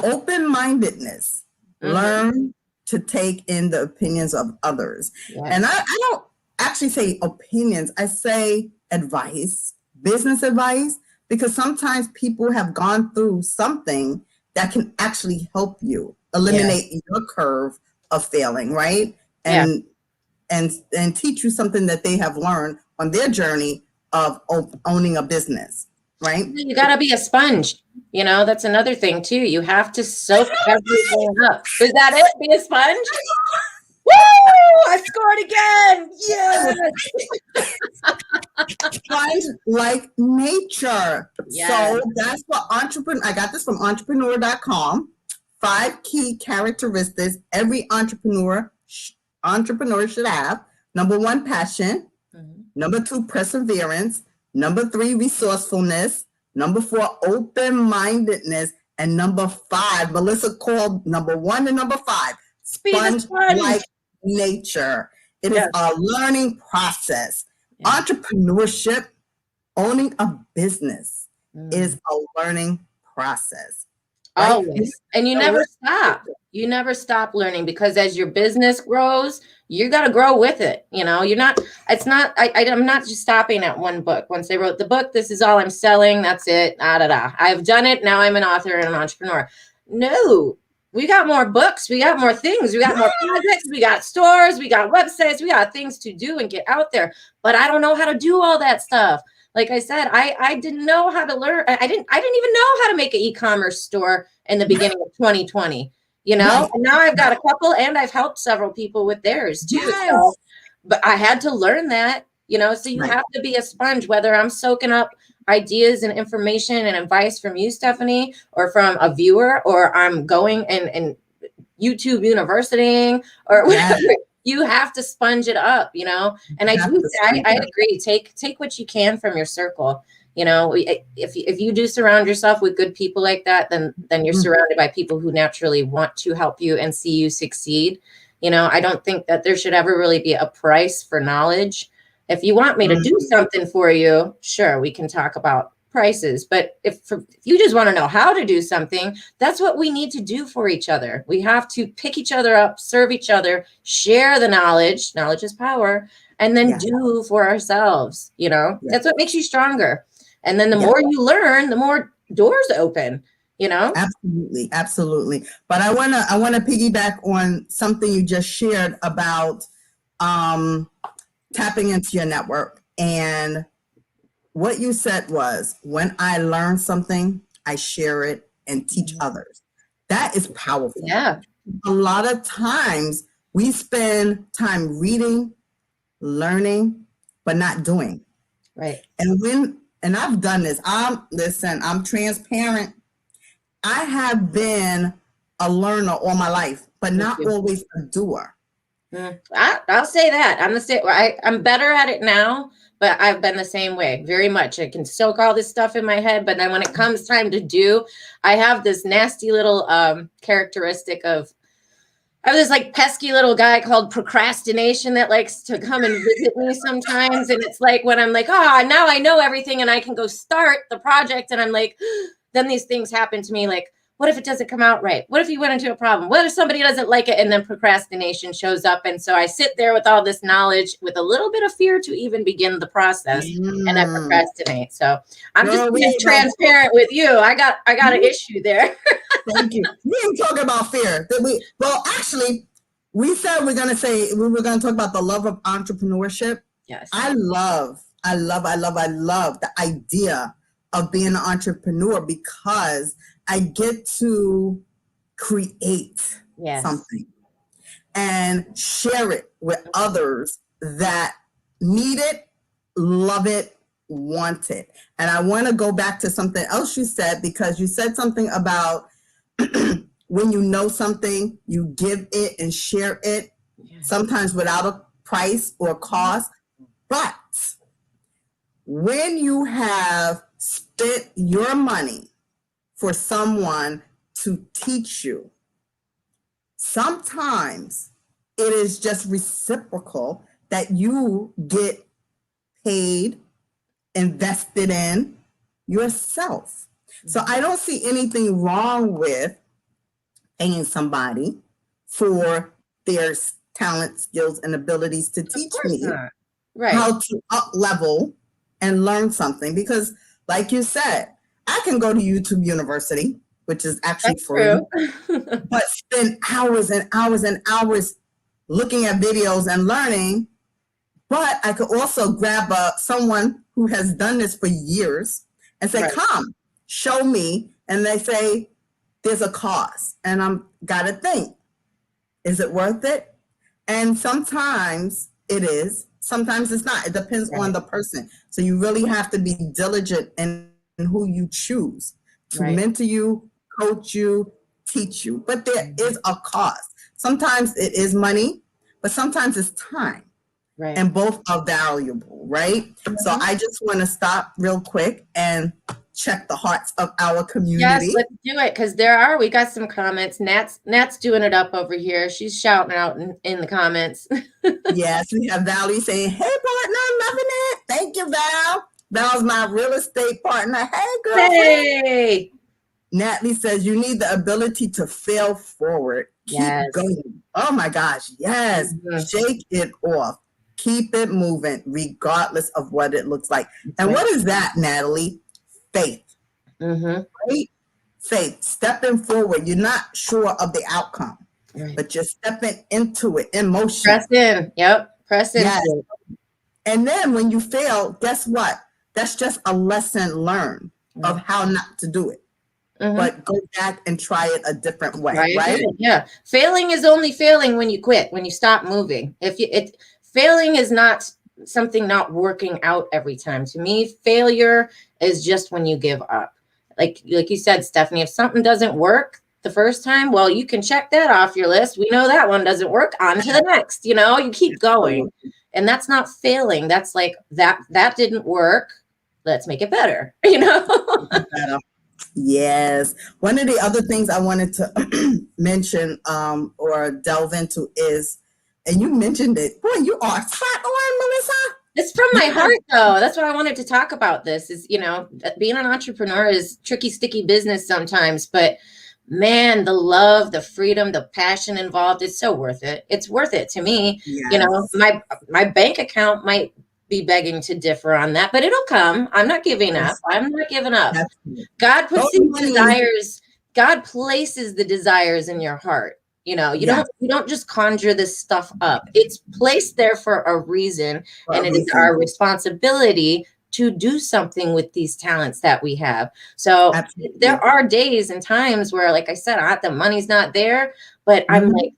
open-mindedness. Learn to take in the opinions of others. Yes. And I don't actually say opinions. I say advice, business advice, because sometimes people have gone through something that can actually help you eliminate your curve of failing, right? And teach you something that they have learned on their journey of owning a business, right? You got to be a sponge. That's another thing too. You have to soak everything up. Is that it? Be a sponge? Woo! I scored again. Yes. Sponge like nature. Yes. So that's what I got this from entrepreneur.com. 5 key characteristics every entrepreneur should have. Number 1, passion. Number 2, perseverance. Number 3, resourcefulness. Number 4, open-mindedness. And number 5, Melissa called number 1 and number 5, sponge like nature. It is a learning process. Entrepreneurship, owning a business is a learning process. Right? Always. And you never stop. You never stop learning, because as your business grows, you got to grow with it. I'm not just stopping at one book. Once they wrote the book, this is all I'm selling. That's it. I've done it. Now I'm an author and an entrepreneur. No, we got more books. We got more things. We got more projects. We got stores. We got websites. We got things to do and get out there. But I don't know how to do all that stuff. Like I said, I didn't know how to learn. I didn't even know how to make an e-commerce store in the beginning of 2020. And now I've got a couple, and I've helped several people with theirs too. Yes. So, but I had to learn that, so you have to be a sponge, whether I'm soaking up ideas and information and advice from you, Stephanie, or from a viewer, or I'm going and YouTube university or whatever. Yes. You have to sponge it up, and I agree. Take what you can from your circle. If you do surround yourself with good people like that, then you're surrounded by people who naturally want to help you and see you succeed. I don't think that there should ever really be a price for knowledge. If you want me to do something for you, sure, we can talk about prices. But if you just want to know how to do something, that's what we need to do for each other. We have to pick each other up, serve each other, share the knowledge. Knowledge is power. And then do for ourselves. That's what makes you stronger. And then the more you learn, the more doors open, Absolutely. Absolutely. But I want to piggyback on something you just shared about tapping into your network. And what you said was, when I learn something, I share it and teach others. That is powerful. Yeah. A lot of times we spend time reading, learning, but not doing. Right. And I've done this. I'm transparent. I have been a learner all my life, but not always a doer. I'll say that. I'm better at it now, but I've been the same way, very much. I can soak all this stuff in my head, but then when it comes time to do, I have this nasty little characteristic of, I have this like pesky little guy called procrastination that likes to come and visit me sometimes. And it's like when I'm like, now I know everything and I can go start the project. And I'm like, then these things happen to me. Like, what if it doesn't come out right? What if you went into a problem? What if somebody doesn't like it? And then procrastination shows up. And so I sit there with all this knowledge with a little bit of fear to even begin the process, and I procrastinate. So I'm just being transparent with you. I got an issue there. Thank you. We didn't talk about fear. Actually, we said we were going to talk about the love of entrepreneurship. Yes. I love the idea of being an entrepreneur, because I get to create something and share it with others that need it, love it, want it. And I want to go back to something else you said, because you said something about when you know something, you give it and share it, sometimes without a price or cost. But when you have spent your money for someone to teach you, sometimes it is just reciprocal that you get paid, invested in yourself. So I don't see anything wrong with paying somebody for their talent, skills, and abilities to teach me how to up level and learn something. Because like you said, I can go to YouTube University, which is actually free, but spend hours and hours and hours looking at videos and learning. But I could also grab someone who has done this for years and say, come, show me. And they say, there's a cost. And I'm got to think, is it worth it? And sometimes it is, sometimes it's not. It depends on the person. So you really have to be diligent in who you choose to mentor you, coach you, teach you. But there is a cost. Sometimes it is money, but sometimes it's time. And both are valuable, right? So I just want to stop real quick and check the hearts of our community. Yes, let's do it, because we got some comments. Nat's doing it up over here. She's shouting out in the comments. Yes, we have Valerie saying, hey, partner, loving it. Thank you, Val. Val's my real estate partner. Hey, girl. Hey. Natalie says, you need the ability to fail forward. Keep going. Oh, my gosh. Yes. Shake it off. Keep it moving, regardless of what it looks like. And what is that, Natalie? Faith. Right? Faith. Stepping forward. You're not sure of the outcome, but you're stepping into it in motion. Press in. Yep. Press in. Yes. And then when you fail, guess what? That's just a lesson learned of how not to do it. But go back and try it a different way, right? Yeah. Failing is only failing when you quit, when you stop moving. Failing is not something not working out every time. To me, failure is just when you give up. Like you said, Stephanie, if something doesn't work the first time, well, you can check that off your list. We know that one doesn't work. On to the next. You keep going. And that's not failing. That's like that didn't work. let's make it better, you know? Yes. One of the other things I wanted to mention or delve into is, and you mentioned it, boy, you are spot on, Melissa. It's from my heart, though. That's why I wanted to talk about this is, you know, being an entrepreneur is tricky, sticky business sometimes, but man, the love, the freedom, the passion involved, it's so worth it. It's worth it to me. Yes. You know, my bank account might be begging to differ on that, but it'll come. I'm not giving up. I'm not giving up. God puts these desires, God places the desires in your heart. You know, you don't just conjure this stuff up. It's placed there for a reason, and it is our responsibility to do something with these talents that we have. So there are days and times where, like I said, the money's not there, but I'm like,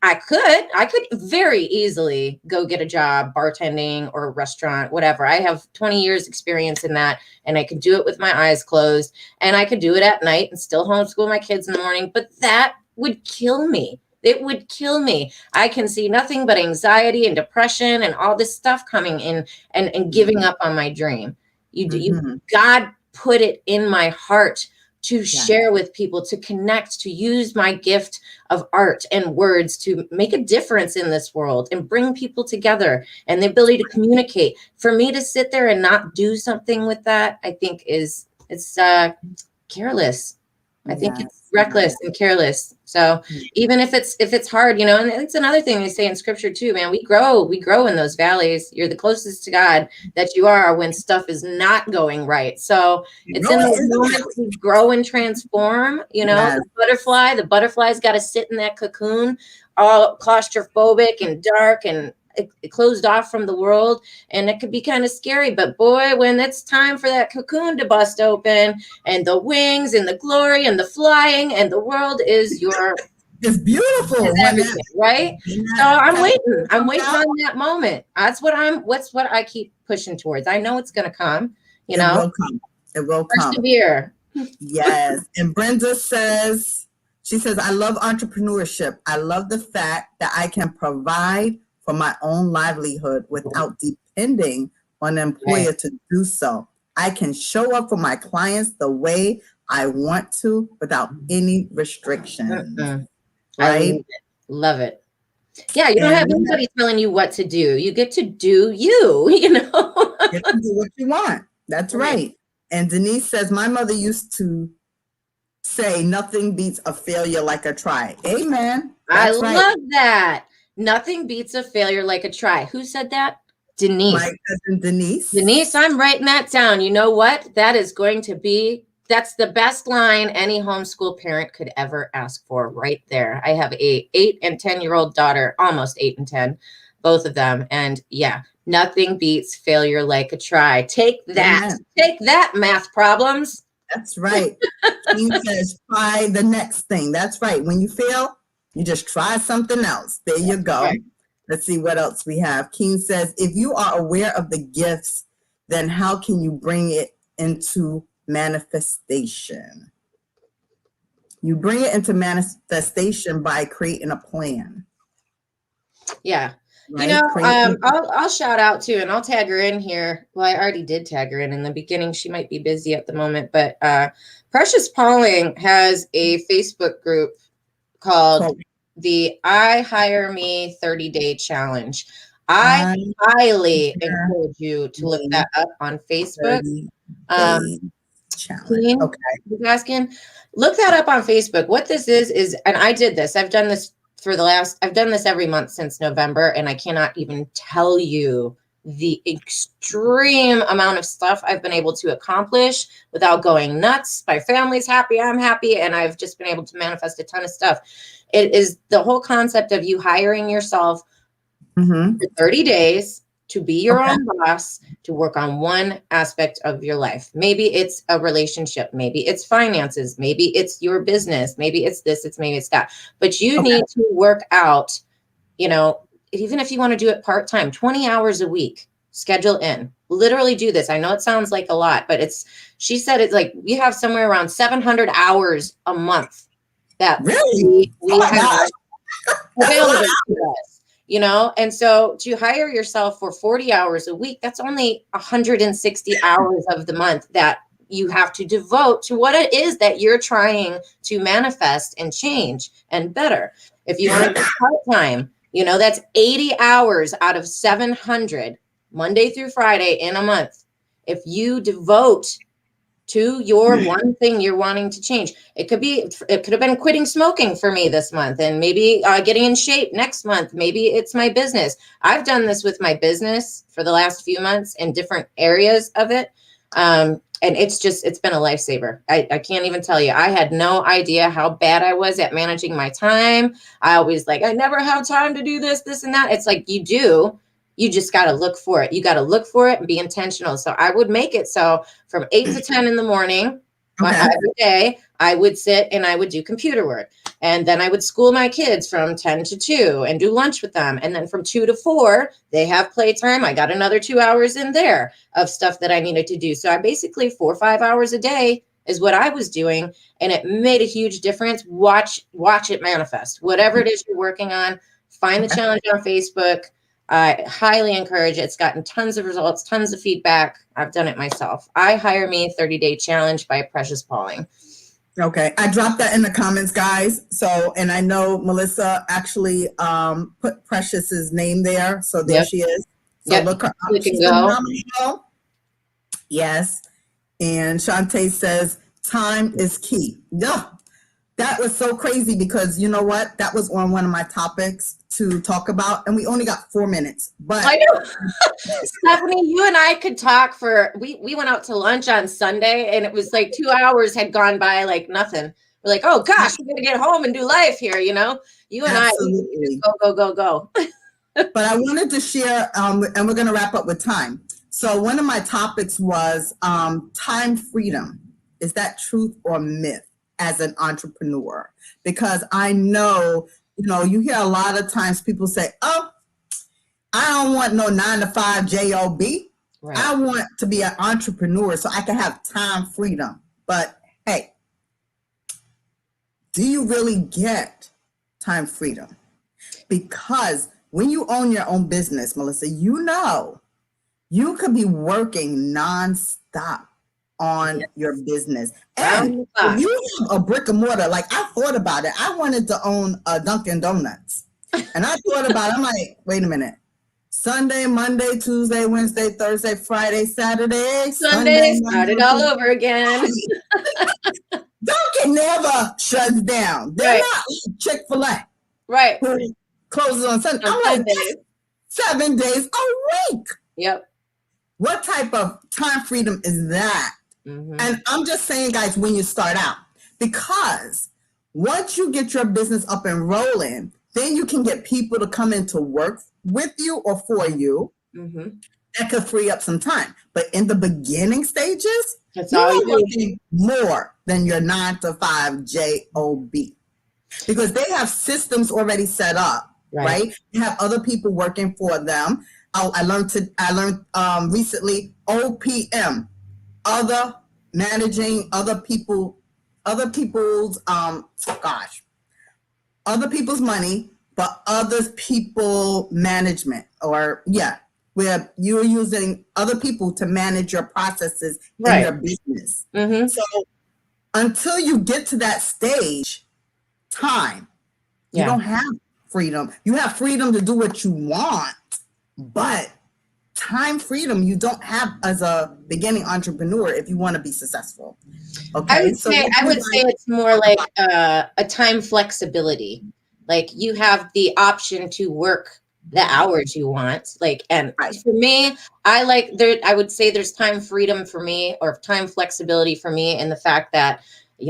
I could very easily go get a job bartending or a restaurant, whatever. I have 20 years experience in that, and I could do it with my eyes closed, and I could do it at night and still homeschool my kids in the morning, but that would kill me. It would kill me. I can see nothing but anxiety and depression and all this stuff coming in and giving up on my dream. God put it in my heart to share with people, to connect, to use my gift of art and words to make a difference in this world and bring people together and the ability to communicate. For me to sit there and not do something with that, I think it's careless. I think it's reckless and careless. So even if it's hard, you know, and it's another thing they say in scripture too, man, we grow in those valleys. You're the closest to God that you are when stuff is not going right. So it's in those moments we grow and transform, you know, the butterfly's got to sit in that cocoon, all claustrophobic and dark and it closed off from the world, and it could be kind of scary, but boy, when it's time for that cocoon to bust open and the wings and the glory and the flying and the world is your it's beautiful, right? So I'm waiting on that moment. That's what I keep pushing towards. I know it's going to come, you know. It will come. Persevere. Yes. And Brenda says, I love entrepreneurship. I love the fact that I can provide for my own livelihood without depending on an employer to do so. I can show up for my clients the way I want to without any restrictions. Right? Love it. Yeah, you don't have anybody telling you what to do. You get to do you know. You get to do what you want. That's right. And Denise says, my mother used to say, nothing beats a failure like a try. Amen. I love that. Nothing beats a failure like a try. Who said that? Denise. My cousin Denise. Denise, I'm writing that down. You know what? That's the best line any homeschool parent could ever ask for right there. I have a 8 and 10-year-old daughter, almost 8 and 10, both of them. And nothing beats failure like a try. Take that. Amen. Take that, math problems. That's right. He says, try the next thing. That's right. When you fail, you just try something else. There you go. Right. Let's see what else we have. Keen says, if you are aware of the gifts, then how can you bring it into manifestation? You bring it into manifestation by creating a plan. Yeah. Right? You know, I'll shout out too, and I'll tag her in here. Well, I already did tag her in the beginning. She might be busy at the moment, but Precious Pauling has a Facebook group called the I Hire Me 30-Day Challenge. I highly encourage you to look that up on Facebook. Challenge. Okay. You're asking, look that up on Facebook. What this is, and I did this. I've done this every month since November, and I cannot even tell you the extreme amount of stuff I've been able to accomplish without going nuts. My family's happy, I'm happy, and I've just been able to manifest a ton of stuff. It is the whole concept of you hiring yourself for 30 days to be your own boss, to work on one aspect of your life. Maybe it's a relationship, maybe it's finances, maybe it's your business, maybe it's this, maybe it's that. But you need to work out, you know, even if you want to do it part-time, 20 hours a week, schedule in. Literally do this. I know it sounds like a lot, but she said it's like we have somewhere around 700 hours a month that we have available to us. you know? And so to hire yourself for 40 hours a week, that's only 160 hours of the month that you have to devote to what it is that you're trying to manifest and change and better. If you want to go part-time, you know, that's 80 hours out of 700, Monday through Friday in a month. If you devote to your one thing you're wanting to change, it could have been quitting smoking for me this month, and maybe getting in shape next month. Maybe it's my business. I've done this with my business for the last few months in different areas of it. And it's been a lifesaver. I can't even tell you. I had no idea how bad I was at managing my time. I always I never have time to do this, and that. It's like you do. You just got to look for it. You got to look for it and be intentional. So I would make it so from 8 to 10 in the morning, every day, I would sit and I would do computer work. And then I would school my kids from 10 to 2 and do lunch with them. And then from 2 to 4, they have playtime. I got another 2 hours in there of stuff that I needed to do. So I basically 4 or 5 hours a day is what I was doing. And it made a huge difference. Watch it manifest. Whatever it is you're working on, find the challenge on Facebook. I highly encourage it. It's gotten tons of results, tons of feedback. I've done it myself. I Hire Me 30-Day Challenge by Precious Pauling. Okay. I dropped that in the comments, guys. So, and I know Melissa actually put Precious's name there. So there she is. So look her up. She's phenomenal. Yes. And Shantae says, time is key. Yeah. That was so crazy because you know what? That was on one of my topics to talk about, and we only got 4 minutes. But I know. Stephanie, you and I could talk for, we went out to lunch on Sunday, and it was 2 hours had gone by like nothing. We're like, oh gosh, we're gonna get home and do life here, you know? You and Absolutely. I just go. But I wanted to share, and we're gonna wrap up with time. So one of my topics was time freedom. Is that truth or myth as an entrepreneur? Because I know, you hear a lot of times people say, oh, I don't want no 9-to-5 job. Right. I want to be an entrepreneur so I can have time freedom. But hey, do you really get time freedom? Because when you own your own business, Melissa, you could be working nonstop on your business. And if you have a brick and mortar, I thought about it. I wanted to own a Dunkin' Donuts. And I thought about it. I'm like, wait a minute. Sunday, Monday, Tuesday, Wednesday, Thursday, Friday, Saturday, Sunday, start it all over again. Dunkin' never shuts down. They're not Chick-fil-A. Right. Who closes on Sunday. I'm like, 7 days a week. Yep. What type of time freedom is that? Mm-hmm. And I'm just saying, guys, when you start out, because once you get your business up and rolling, then you can get people to come in to work with you or for you. Mm-hmm. That could free up some time. But in the beginning stages, you're working more than your 9-to-5 job, because they have systems already set up, right? You have other people working for them. I learned recently OPM, managing other people's money, but other people management, where you're using other people to manage your processes in your business. Mm-hmm. So until you get to that stage, you don't have freedom. You have freedom to do what you want, but time freedom you don't have as a beginning entrepreneur if you want to be successful. Okay, I would say it's more like a time flexibility. You have the option to work the hours you want. And for me, I would say there's time freedom for me, or time flexibility for me, in the fact that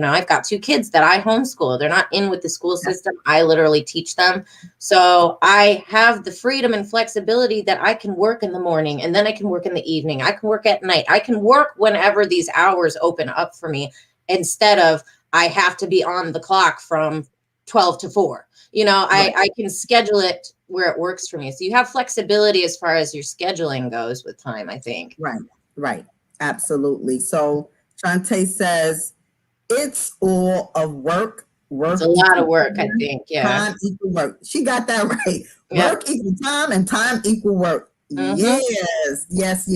I've got 2 kids that I homeschool. They're not in with the school system. I literally teach them. So I have the freedom and flexibility that I can work in the morning, and then I can work in the evening. I can work at night. I can work whenever these hours open up for me, instead of I have to be on the clock from 12 to 4. I can schedule it where it works for me. So you have flexibility as far as your scheduling goes with time, I think. Right. Absolutely. So Shantae says, it's all of work Work It's a lot of equals work, I time, think. Yeah. time equal work. She got that right. Yep. Work equal time and time equal work. Mm-hmm. Yep. Yes.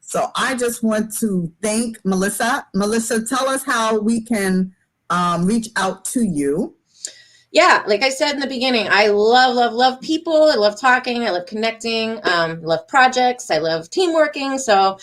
So I just want to thank Melissa. Melissa, tell us how we can reach out to you. Yeah, like I said in the beginning, I love people. I love talking. I love connecting. Love projects. I love team working. So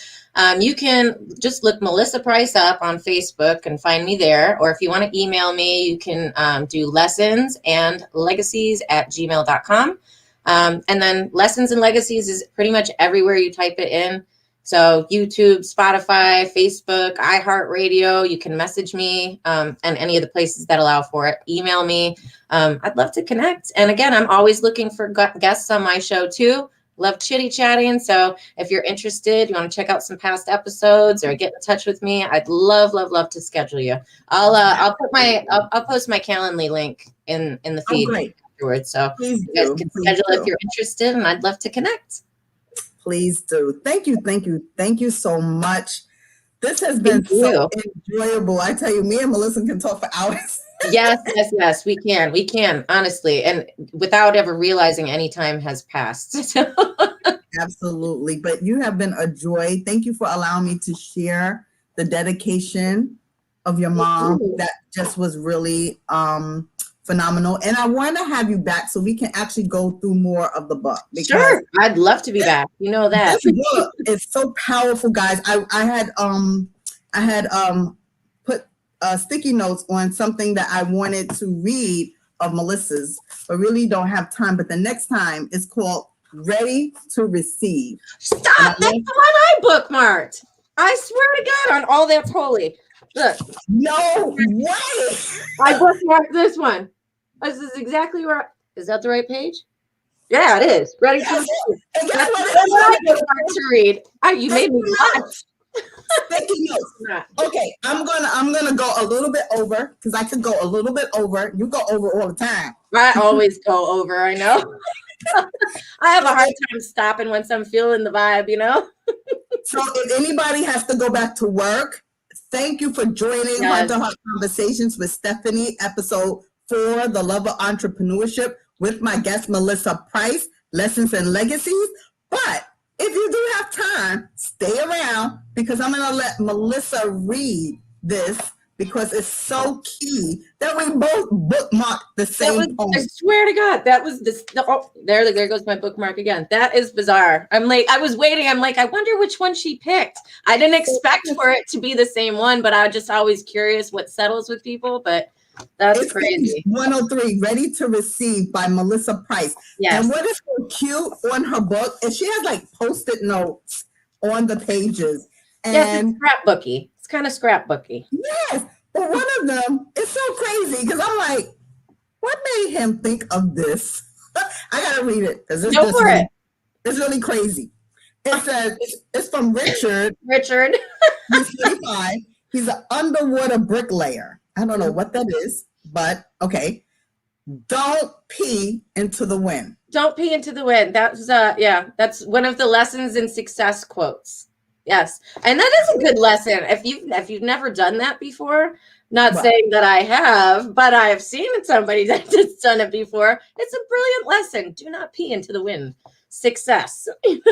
you can just look Melissa Price up on Facebook and find me there. Or if you want to email me, you can do lessonsandlegacies@gmail.com. And then Lessons and Legacies is pretty much everywhere you type it in. So YouTube, Spotify, Facebook, iHeartRadio, you can message me and any of the places that allow for it. Email me. I'd love to connect. And again, I'm always looking for guests on my show too. Love chitty chatting. So if you're interested, you want to check out some past episodes or get in touch with me, I'd love to schedule you. I'll post my Calendly link in the feed afterwards. So you guys can schedule if you're interested, and I'd love to connect. Please do. Thank you so much. This has been so enjoyable. I tell you, me and Melissa can talk for hours. Yes, we can, honestly, and without ever realizing any time has passed. Absolutely. But you have been a joy. Thank you for allowing me to share the dedication of your mom. That just was really phenomenal. And I want to have you back so we can actually go through more of the book. Sure. I'd love to be back. You know that. This book is so powerful, guys. I had put sticky notes on something that I wanted to read of Melissa's, but really don't have time. But the next time it's called Ready to Receive. Stop! That's the one I bookmarked. I swear to God on all that's holy. Look. No way. I bookmarked this one. This is exactly where. Is that the right page? Yeah, it is. Ready to receive. That's what I bookmarked to read. You made me watch. Sticky notes. Okay, I'm gonna go a little bit over because I could go a little bit over. You go over all the time. I always go over. I know. I have a hard time stopping once I'm feeling the vibe. You know. So if anybody has to go back to work, thank you for joining Heart to Heart Conversations with Stephanie, episode 4, The Love of Entrepreneurship, with my guest Melissa Price, Lessons and Legacies. But if you do have time, stay around because I'm going to let Melissa read this because it's so key that we both bookmarked the same poem. I swear to God, that was there goes my bookmark again. That is bizarre. I was waiting. I'm like, I wonder which one she picked. I didn't expect for it to be the same one, but I'm just always curious what settles with people. But that's crazy. 103, Ready to Receive by Melissa Price. Yes. And what is so cute on her book is she has like Post-it notes on the pages. And yes, it's scrapbooky. It's kind of scrapbooky. Yes. But one of them is so crazy because I'm like, what made him think of this? I got to read it. It's really crazy. It says, it's from Richard. He's 35. He's an underwater bricklayer. I don't know what that is, but okay. Don't pee into the wind. Don't pee into the wind. That's that's one of the lessons in success quotes. Yes. And that is a good lesson. If you've never done that before, not saying that I have, but I have seen somebody that's done it before. It's a brilliant lesson. Do not pee into the wind. Success. Do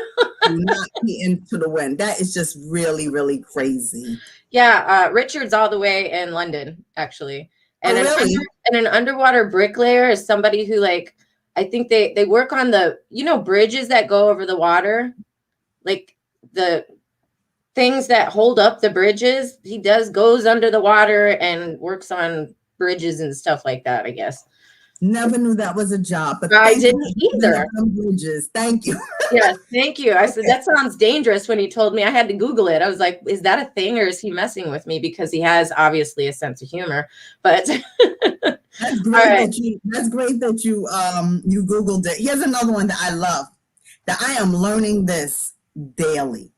not pee into the wind. That is just really, really crazy. Yeah. Richard's all the way in London, actually. And really? An underwater bricklayer is somebody who I think they work on the, bridges that go over the water, like the things that hold up the bridges. He goes under the water and works on bridges and stuff like that, I guess. Never knew that was a job, but I didn't either. Bridges. Thank you. Yes, thank you. I said, that sounds dangerous when he told me. I had to Google it. I was like, is that a thing or is he messing with me? Because he has obviously a sense of humor, but that's great that's great that you Googled it. Here's another one that I love, that I am learning this daily.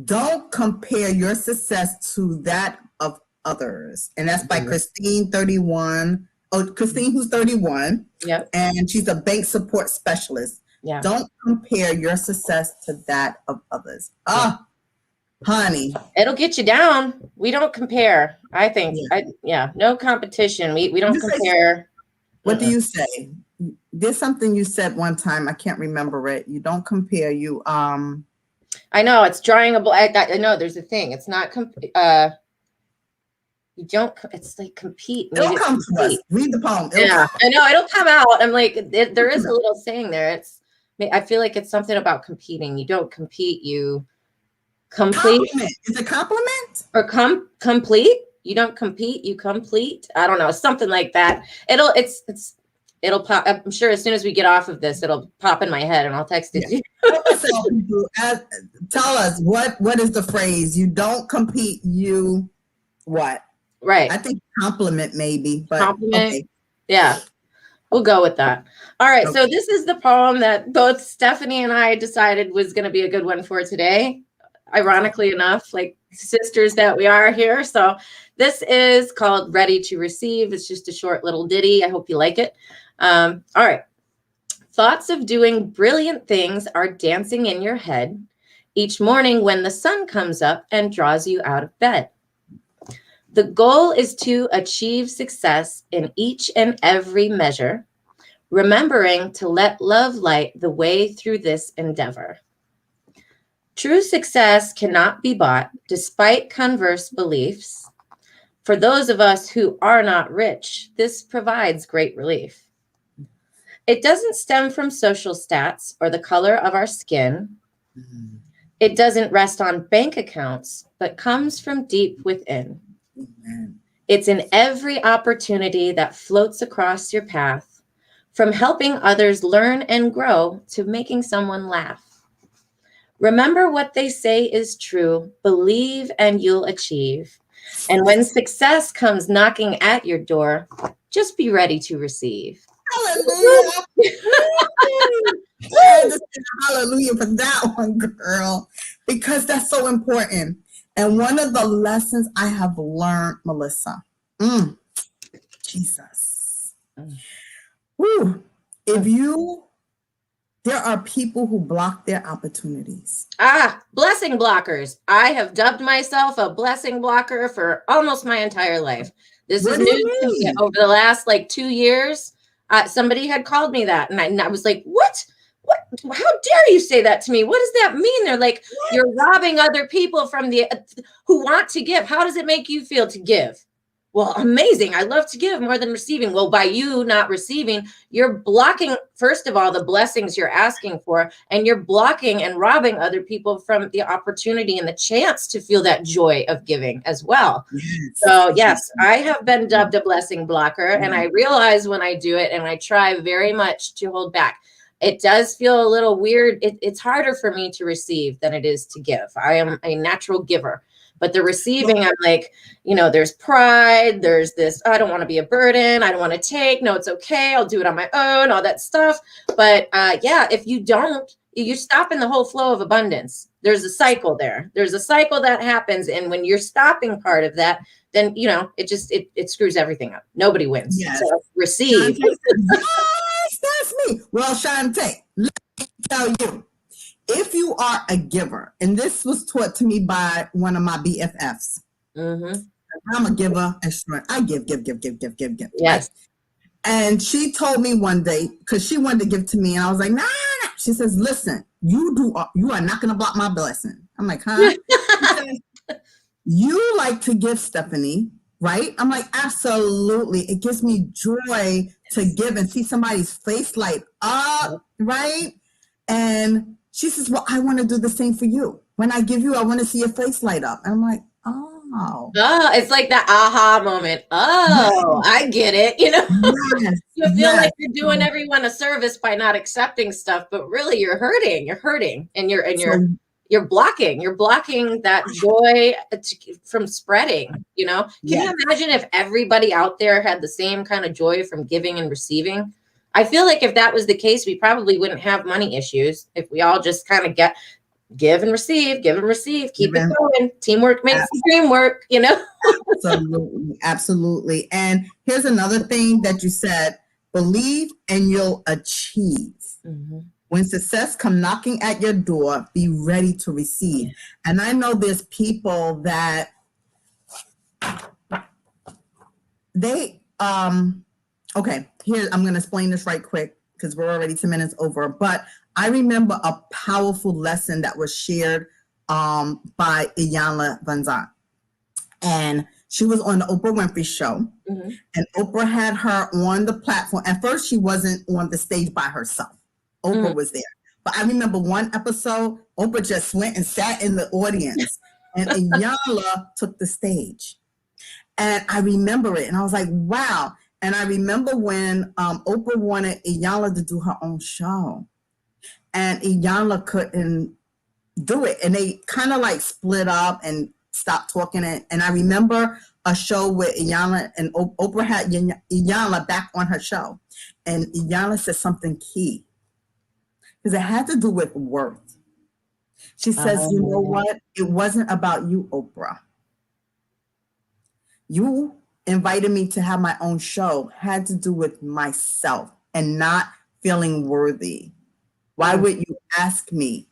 Don't compare your success to that of others. And that's by Christine, 31. Oh, Christine, who's 31. Yep. And she's a bank support specialist. Yeah. Don't compare your success to that of others. honey. It'll get you down. We don't compare. I think. No competition. We don't compare. What do you say? There's something you said one time. I can't remember it. You don't compare. You I know it's drawing a blank. I know there's a thing. It's not you don't. It's like compete. It'll come to us. Read the poem. I know it'll come out. I'm like, there is a little saying there. I feel like it's something about competing. You don't compete. You complete. Compliment. Is it compliment or complete? You don't compete. You complete. I don't know. Something like that. It'll pop. I'm sure as soon as we get off of this, it'll pop in my head, and I'll text it to you. Tell us what is the phrase? You don't compete. You what? Right. I think compliment maybe, but compliment. Okay. Yeah, we'll go with that. All right. Okay. So this is the poem that both Stephanie and I decided was going to be a good one for today. Ironically enough, like sisters that we are here. So this is called Ready to Receive. It's just a short little ditty. I hope you like it. All right. Thoughts of doing brilliant things are dancing in your head each morning when the sun comes up and draws you out of bed. The goal is to achieve success in each and every measure, remembering to let love light the way through this endeavor. True success cannot be bought despite converse beliefs. For those of us who are not rich, this provides great relief. It doesn't stem from social stats or the color of our skin. Mm-hmm. It doesn't rest on bank accounts, but comes from deep within. Amen. It's in every opportunity that floats across your path, from helping others learn and grow to making someone laugh. Remember what they say is true, believe and you'll achieve. And when success comes knocking at your door, just be ready to receive. Hallelujah. Hallelujah for that one, girl, because that's so important. And one of the lessons I have learned, Melissa, Jesus, there are people who block their opportunities. Blessing blockers. I have dubbed myself a blessing blocker for almost my entire life. This is new to me. Over the last 2 years, somebody had called me that, and I was like, what? How dare you say that to me? What does that mean? They're like, you're robbing other people from who want to give. How does it make you feel to give? Well, amazing. I love to give more than receiving. Well, by you not receiving, you're blocking, first of all, the blessings you're asking for, and you're blocking and robbing other people from the opportunity and the chance to feel that joy of giving as well. So yes, I have been dubbed a blessing blocker, and I realize when I do it, and I try very much to hold back. It does feel a little weird. It's harder for me to receive than it is to give. I am a natural giver. But the receiving, I'm like, there's pride. There's this, I don't want to be a burden. I don't want to take. No, it's okay. I'll do it on my own, all that stuff. But if you don't, you stop in the whole flow of abundance. There's a cycle there. There's a cycle that happens. And when you're stopping part of that, then, it screws everything up. Nobody wins. Yes. So receive. Yes, that's me. Well, Shantae, let me tell you. If you are a giver, and this was taught to me by one of my BFFs, I'm a giver. I give. Yes. Right? And she told me one day, because she wanted to give to me, and I was like, nah. She says, listen, you are not going to block my blessing. I'm like, huh? She says, you like to give, Stephanie, right? I'm like, absolutely. It gives me joy to give and see somebody's face light up, right? And she says, well, I want to do the same for you. When I give you, I want to see your face light up. And I'm like, oh. Oh, it's like that aha moment. Oh, yes. I get it. Yes. You feel like you're doing everyone a service by not accepting stuff, but really you're hurting. You're hurting, and you're blocking that joy from spreading. Can you imagine if everybody out there had the same kind of joy from giving and receiving? I feel like if that was the case, we probably wouldn't have money issues if we all just kind of give and receive, keep it going. Teamwork makes the dream work, Absolutely. And here's another thing that you said, believe and you'll achieve. Mm-hmm. When success come knocking at your door, be ready to receive. And I know there's people that they, okay, here, I'm going to explain this right quick because we're already 10 minutes over. But I remember a powerful lesson that was shared by Iyanla Vanzant. And she was on the Oprah Winfrey Show. Mm-hmm. And Oprah had her on the platform. At first, she wasn't on the stage by herself. Oprah was there. But I remember one episode, Oprah just went and sat in the audience. And Iyanla took the stage. And I remember it. And I was like, wow. And I remember when Oprah wanted Iyanla to do her own show. And Iyanla couldn't do it. And they kind of like split up and stopped talking. And I remember a show where Iyanla and Oprah had Iyanla back on her show. And Iyanla said something key. Because it had to do with worth. She says, you know what? It wasn't about you, Oprah. You invited me to have my own show, had to do with myself and not feeling worthy. Why would you ask me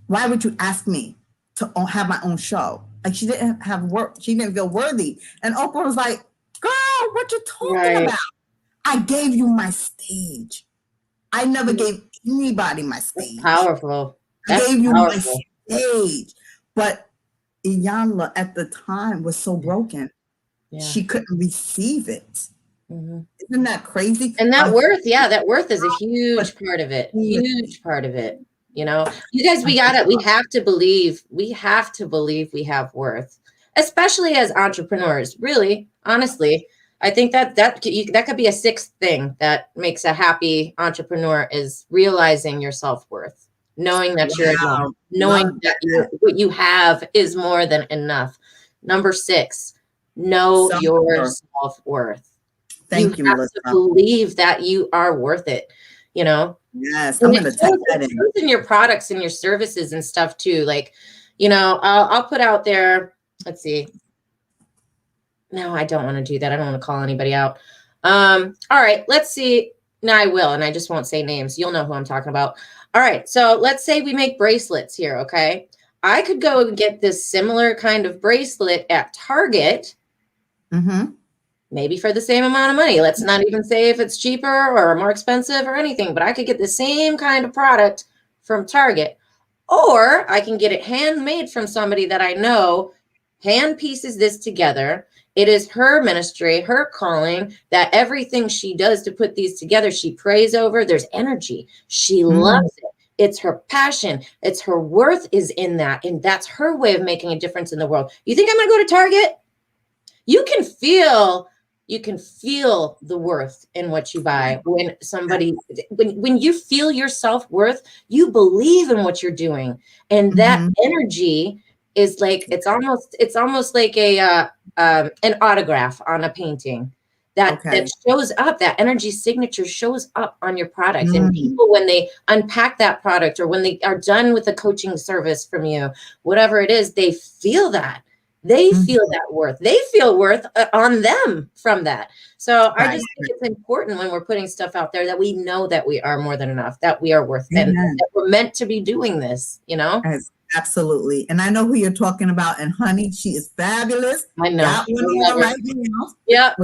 why would you ask me to have my own show? Like she didn't have work. She didn't feel worthy. And Oprah was like, girl, what you talking about? I gave you my stage. I never gave anybody my stage. That's powerful. I gave you my stage. But Iyanla at the time was so broken. Yeah. She couldn't receive it. Mm-hmm. Isn't that crazy? And that worth, that worth is a huge part of it. Huge part of it. You know, you guys, we have to believe we have worth, especially as entrepreneurs. Really, honestly, I think that could be a sixth thing that makes a happy entrepreneur is realizing your self-worth, knowing that you're enough, knowing that what you have is more than enough. Number 6, know your self-worth. Thank you, Melissa. You have to believe that you are worth it, you know? Yes, I'm going to take that in your products and your services and stuff too. Like, you know, I'll put out there, let's see. No, I don't want to do that. I don't want to call anybody out. All right, let's see. No, I will. And I just won't say names. You'll know who I'm talking about. All right. So let's say we make bracelets here. Okay. I could go and get this similar kind of bracelet at Target. Mm-hmm. Maybe for the same amount of money. Let's not even say if it's cheaper or more expensive or anything, but I could get the same kind of product from Target, or I can get it handmade from somebody that I know hand pieces this together. It is her ministry, her calling, that everything she does to put these together, she prays over. There's energy. She loves it. It's her passion. It's her worth is in that. And that's her way of making a difference in the world. You think I'm going to go to Target? You can feel the worth in what you buy when you feel your self-worth, you believe in what you're doing. And that energy is like, it's almost like an autograph on a painting that shows up, that energy signature shows up on your product. And people, when they unpack that product or when they are done with a coaching service from you, whatever it is, they feel that. They feel that worth. They feel worth on them from that. So I just think it's important when we're putting stuff out there that we know that we are more than enough, that we are worth it, and that we're meant to be doing this, you know? Yes, absolutely. And I know who you're talking about. And honey, she is fabulous. I know. Got one on right now. Yep.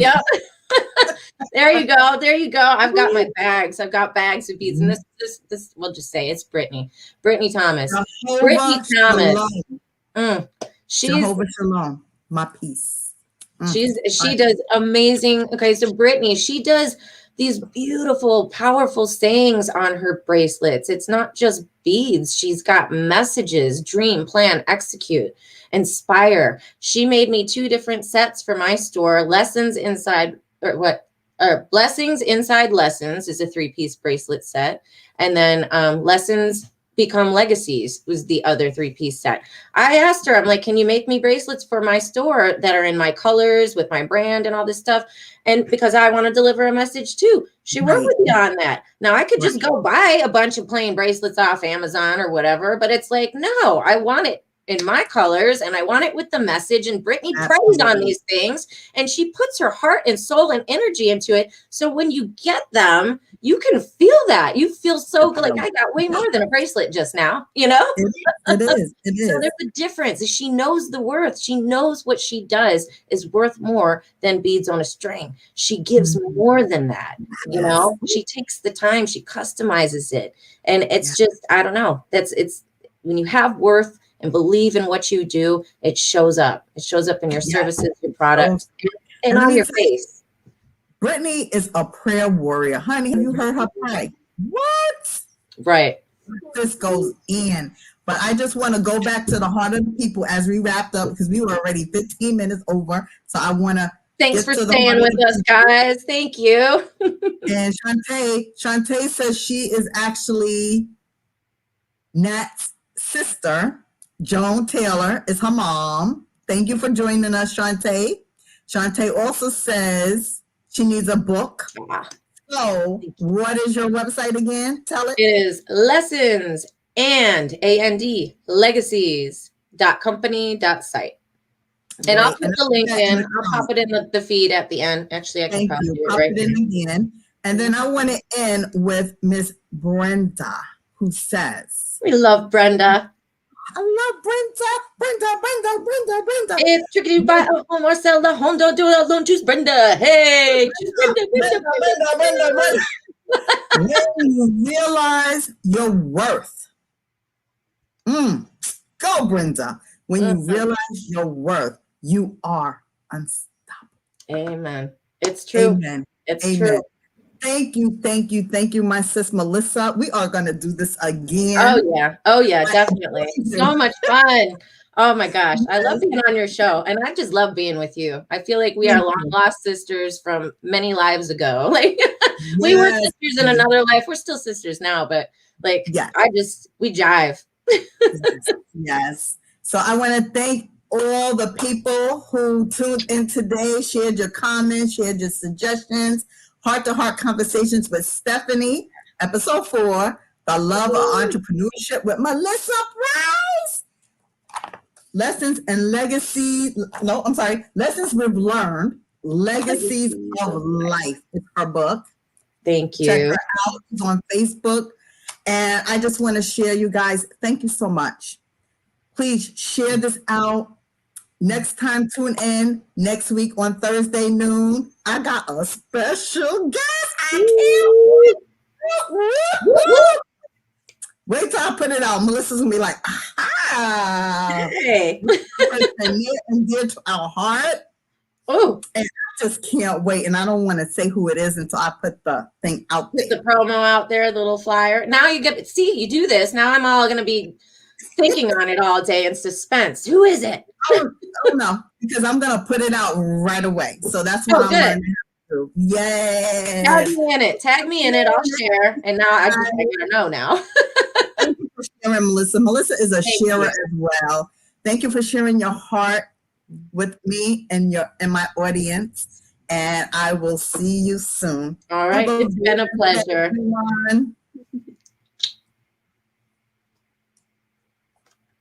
There you go. There you go. I've got my bags. I've got bags of beads. And this we'll just say it's Brittany Thomas. Brittany Thomas. She's Jehovah Shalom, my peace. She does amazing. Okay, so Brittany, she does these beautiful, powerful sayings on her bracelets. It's not just beads. She's got messages: dream, plan, execute, inspire. She made me 2 different sets for my store. Blessings Inside Lessons is a 3-piece bracelet set, and then Lessons Become Legacies was the other 3-piece set. I asked her, I'm like, can you make me bracelets for my store that are in my colors with my brand and all this stuff? And because I want to deliver a message too. She worked with me on that. Now I could just go buy a bunch of plain bracelets off Amazon or whatever, but it's like, no, I want it in my colors, and I want it with the message. And Brittany prays on these things, and she puts her heart and soul and energy into it. So when you get them, you can feel that. You feel so good. Like, I got way more than a bracelet just now, you know? It is. So there's a difference. She knows the worth. She knows what she does is worth more than beads on a string. She gives more than that. You know, she takes the time, she customizes it. And it's just, I don't know. It's when you have worth and believe in what you do, it shows up. It shows up in your services, your products, and on your face. Brittany is a prayer warrior. Honey, have you heard her pray? What? Right. This goes in. But I just want to go back to the heart of the people as we wrapped up, because we were already 15 minutes over. So I want to Thanks for staying with us, guys. Thank you. And Shantae says she is actually Nat's sister. Joan Taylor is her mom. Thank you for joining us, Shantae. Shantae also says she needs a book. So what is your website again? Tell it. It is lessons and legacies.company.site. And I'll put the link in. I'll pop it in the feed at the end. Actually, I can probably do it right in again. And then I want to end with Miss Brenda, who says, we love Brenda. I love Brenda. It's tricky to buy a home or sell the home. Don't do it alone. Choose Brenda. Hey, choose Brenda. When you realize your worth. Go, Brenda. When you realize your worth, you are unstoppable. Amen. It's true. Amen. It's true. Thank you, my sis Melissa. We are going to do this again. Oh yeah, definitely. So much fun. Oh my gosh, I love being on your show, and I just love being with you. I feel like we are long lost sisters from many lives ago. Like we were sisters in another life. We're still sisters now, but like we jive. Yes. So I want to thank all the people who tuned in today, shared your comments, shared your suggestions. Heart to Heart Conversations with Stephanie, episode 4, The Love of Entrepreneurship with Melissa Price. Lessons and legacies. No, I'm sorry. Lessons we've learned, legacies of life is her book. Thank you. Check her out. It's on Facebook. And I just want to share, you guys, thank you so much. Please share this out. Next time, tune in next week on Thursday noon. I got a special guest. I can't wait till I put it out. Melissa's gonna be like, hey, near and dear to our heart. Oh, and I just can't wait. And I don't want to say who it is until I put the thing out there. Put the promo out there, the little flyer. Now you get you do this. Now I'm all gonna be thinking on it all day in suspense. Who is it? Oh no, because I'm gonna put it out right away. So that's what I'm learning how to do. Yay! Tag me in it. I'll share. And now I gotta know now. Thank you for sharing, Melissa. Melissa is a sharer as well. Thank you for sharing your heart with me and my audience. And I will see you soon. All right. It's been a pleasure. Everyone.